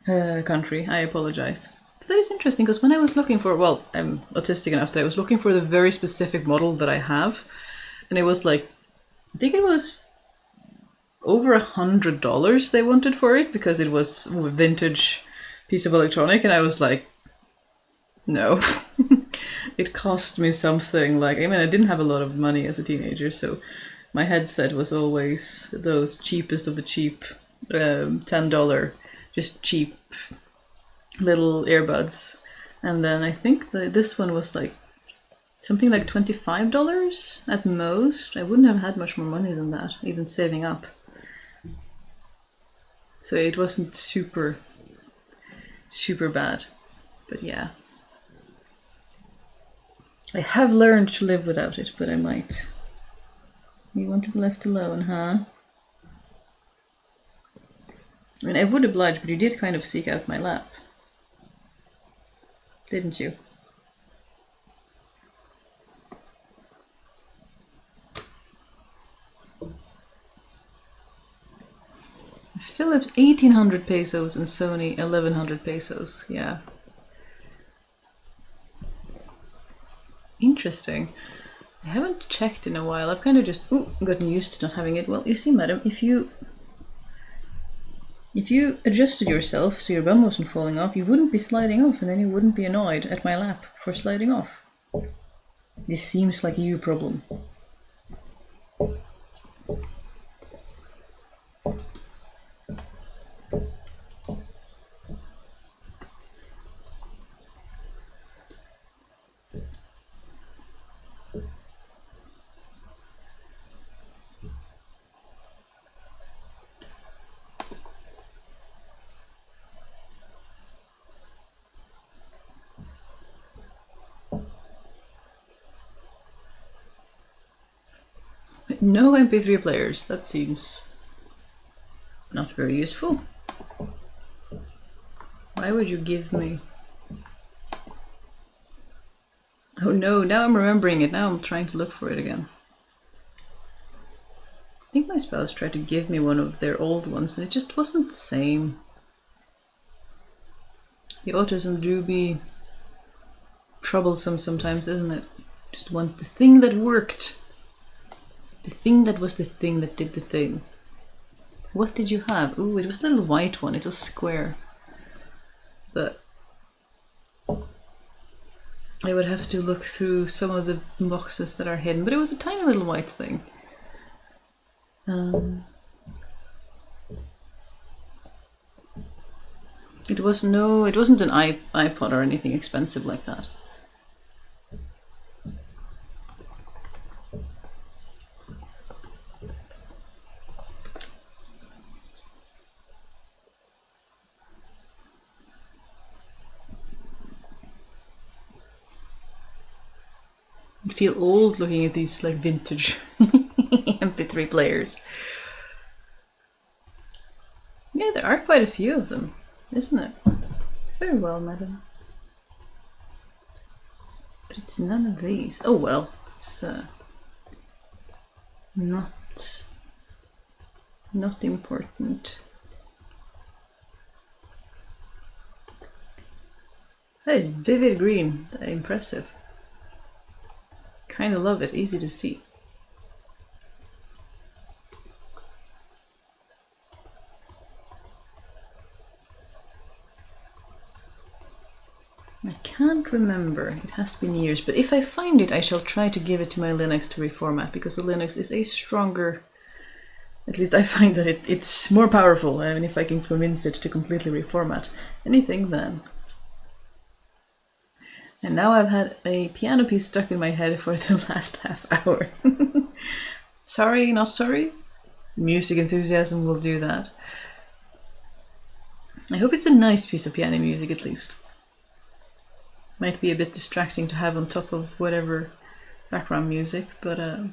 country. I apologize. So that is interesting, because when I was looking for, well, I'm autistic enough that I was looking for the very specific model that I have, and it was like, I think it was over $100 they wanted for it because it was a vintage piece of electronic, and I was like, no. It cost me something like, I mean, I didn't have a lot of money as a teenager, so my headset was always those cheapest of the cheap, $10, just cheap little earbuds. And then I think this one was like something like $25 at most. I wouldn't have had much more money than that, even saving up. So it wasn't super bad, but yeah. I have learned to live without it, but I might. You want to be left alone, huh? I mean, I would oblige, but you did kind of seek out my lap. Didn't you? Philips 1800 pesos and Sony 1100 pesos, yeah. Interesting. I haven't checked in a while. I've kind of just gotten used to not having it. Well, you see, madam, if you If you adjusted yourself so your bum wasn't falling off, you wouldn't be sliding off, and then you wouldn't be annoyed at my lap for sliding off. This seems like a you problem. No MP3 players, that seems not very useful. Why would you give me... Oh no, now I'm remembering it, now I'm trying to look for it again. I think my spouse tried to give me one of their old ones and it just wasn't the same. The autism do be troublesome sometimes, isn't it? Just want the thing that worked. The thing that was the thing that did the thing. What did you have? Ooh, it was a little white one. It was square. But I would have to look through some of the boxes that are hidden. But it was a tiny little white thing. It wasn't an iPod or anything expensive like that. I feel old looking at these like vintage MP3 players. Yeah, there are quite a few of them, isn't it? Very well, madam. But it's none of these. Oh well, it's not important. That is vivid green. Impressive. Kind of love it. Easy to see. I can't remember. It has been years, but if I find it, I shall try to give it to my Linux to reformat, because the Linux is a stronger... At least I find that it's more powerful, and if I can convince it to completely reformat anything, then... And now I've had a piano piece stuck in my head for the last half hour. Sorry, not sorry. Music enthusiasm will do that. I hope it's a nice piece of piano music at least. Might be a bit distracting to have on top of whatever background music, but I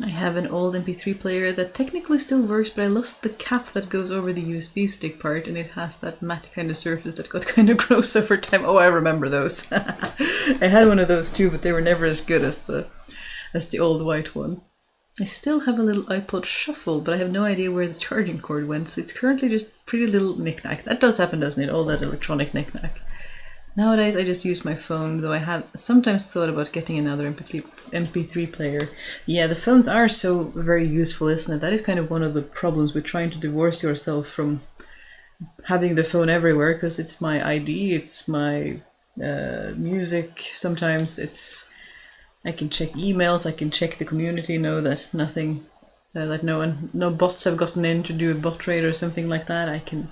have an old MP3 player that technically still works, but I lost the cap that goes over the USB stick part, and it has that matte kind of surface that got kind of gross over time. Oh, I remember those. I had one of those too, but they were never as good as the old white one. I still have a little iPod Shuffle, but I have no idea where the charging cord went, so it's currently just pretty little knickknack. That does happen, doesn't it? All that electronic knickknack. Nowadays I just use my phone, though I have sometimes thought about getting another MP3 player. Yeah, the phones are so very useful, isn't it? That is kind of one of the problems with trying to divorce yourself from having the phone everywhere, because it's my ID, it's my music, sometimes it's... I can check emails, I can check the community, know that nothing, that no bots have gotten in to do a bot raid or something like that. I can...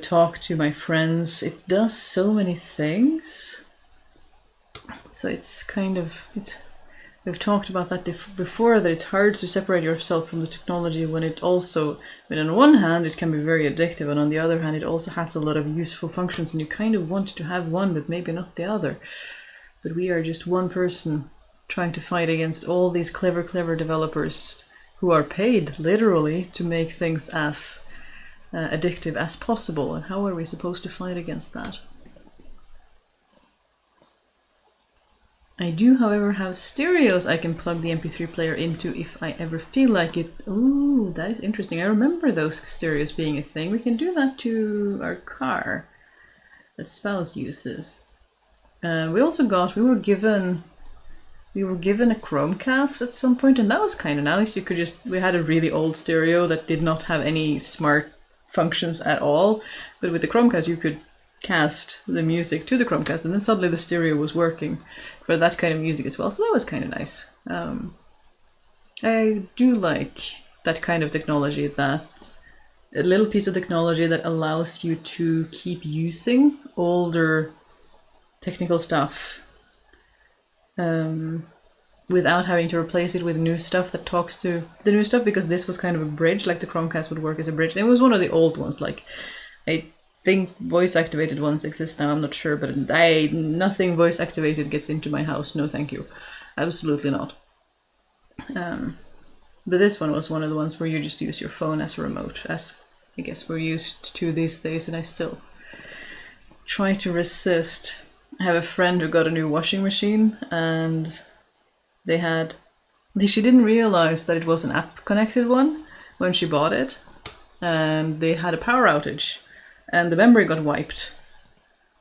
talk to my friends. It does so many things. So it's kind of, we've talked about that before, that it's hard to separate yourself from the technology when it also, on one hand it can be very addictive, and on the other hand it also has a lot of useful functions, and you kind of want to have one but maybe not the other. But we are just one person trying to fight against all these clever developers who are paid literally to make things as addictive as possible, and how are we supposed to fight against that? I do, however, have stereos I can plug the MP3 player into if I ever feel like it. Ooh, that is interesting. I remember those stereos being a thing. We can do that to our car that spouse uses. We were given a Chromecast at some point, and that was kind of nice. We had a really old stereo that did not have any smart functions at all, but with the Chromecast you could cast the music to the Chromecast, and then suddenly the stereo was working for that kind of music as well, so that was kind of nice. I do like that kind of technology, that a little piece of technology that allows you to keep using older technical stuff without having to replace it with new stuff that talks to the new stuff, because this was kind of a bridge, like the Chromecast would work as a bridge. And it was one of the old ones, like I think voice activated ones exist now, I'm not sure, but nothing voice activated gets into my house, no thank you, absolutely not. But this one was one of the ones where you just use your phone as a remote, as I guess we're used to these days, and I still try to resist. I have a friend who got a new washing machine, and she didn't realize that it was an app connected one when she bought it, and they had a power outage and the memory got wiped,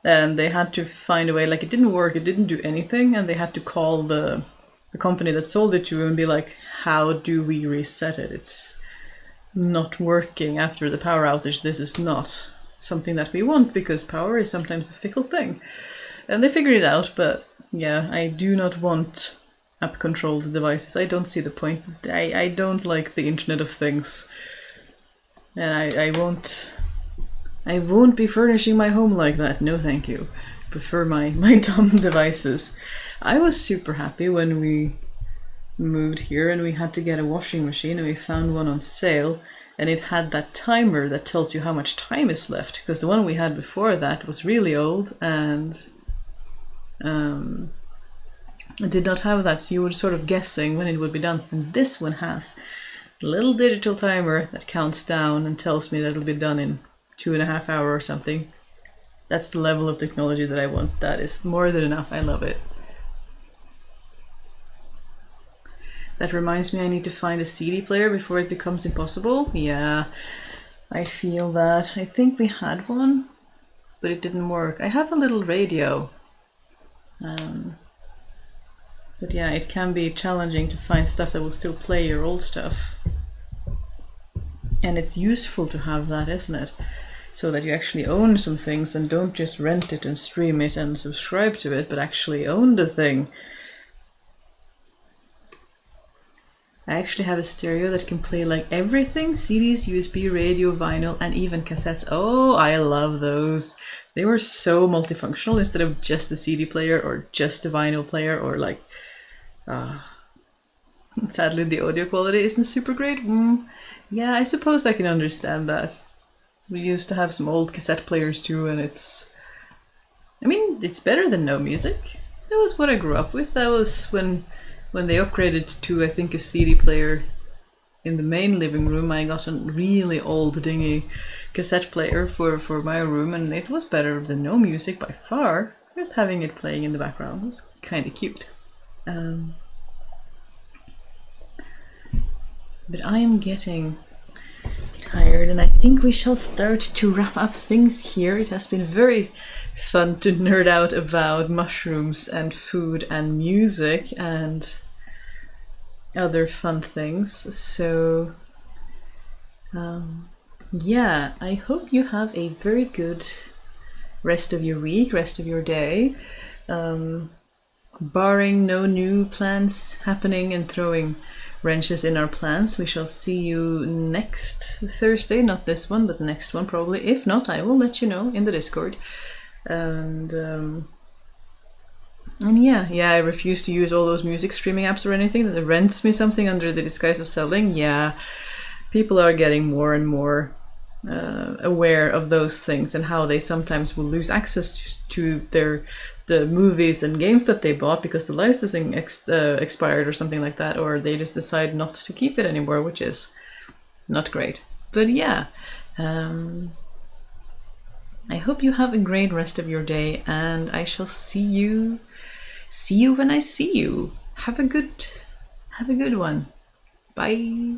and they had to find a way, like it didn't work, it didn't do anything, and they had to call the company that sold it to and be like, how do we reset it? It's not working after the power outage. This is not something that we want, because power is sometimes a fickle thing. And they figured it out, but yeah, I do not want app-controlled devices. I don't see the point. I don't like the Internet of Things. And I won't be furnishing my home like that. No thank you. I prefer my dumb devices. I was super happy when we moved here and we had to get a washing machine, and we found one on sale, and it had that timer that tells you how much time is left, because the one we had before that was really old and it did not have that, so you were sort of guessing when it would be done. And this one has a little digital timer that counts down and tells me that it'll be done in 2.5 hours or something. That's the level of technology that I want. That is more than enough. I love it. That reminds me, I need to find a CD player before it becomes impossible. Yeah, I feel that. I think we had one, but it didn't work. I have a little radio. But yeah, it can be challenging to find stuff that will still play your old stuff. And it's useful to have that, isn't it? So that you actually own some things and don't just rent it and stream it and subscribe to it, but actually own the thing. I actually have a stereo that can play like everything: CDs, USB, radio, vinyl, and even cassettes. Oh, I love those. They were so multifunctional, instead of just a CD player or just a vinyl player, or like... sadly, the audio quality isn't super great. Yeah, I suppose I can understand that. We used to have some old cassette players too, and it's better than no music. That was what I grew up with. That was when they upgraded to, I think, a CD player in the main living room. I got a really old dingy cassette player for my room, and it was better than no music by far. Just having it playing in the background was kind of cute. But I am getting tired, and I think we shall start to wrap up things here. It has been very fun to nerd out about mushrooms and food and music and other fun things. So yeah, I hope you have a very good rest of your week, rest of your day. Barring no new plans happening and throwing wrenches in our plans, we shall see you next Thursday. Not this one, but the next one probably. If not, I will let you know in the Discord. And yeah, I refuse to use all those music streaming apps or anything that rents me something under the disguise of selling. Yeah, people are getting more and more aware of those things, and how they sometimes will lose access to the movies and games that they bought because the licensing expired or something like that, or they just decide not to keep it anymore, which is not great. But yeah, I hope you have a great rest of your day, and I shall see you see you when I see you. Have a good one. Bye.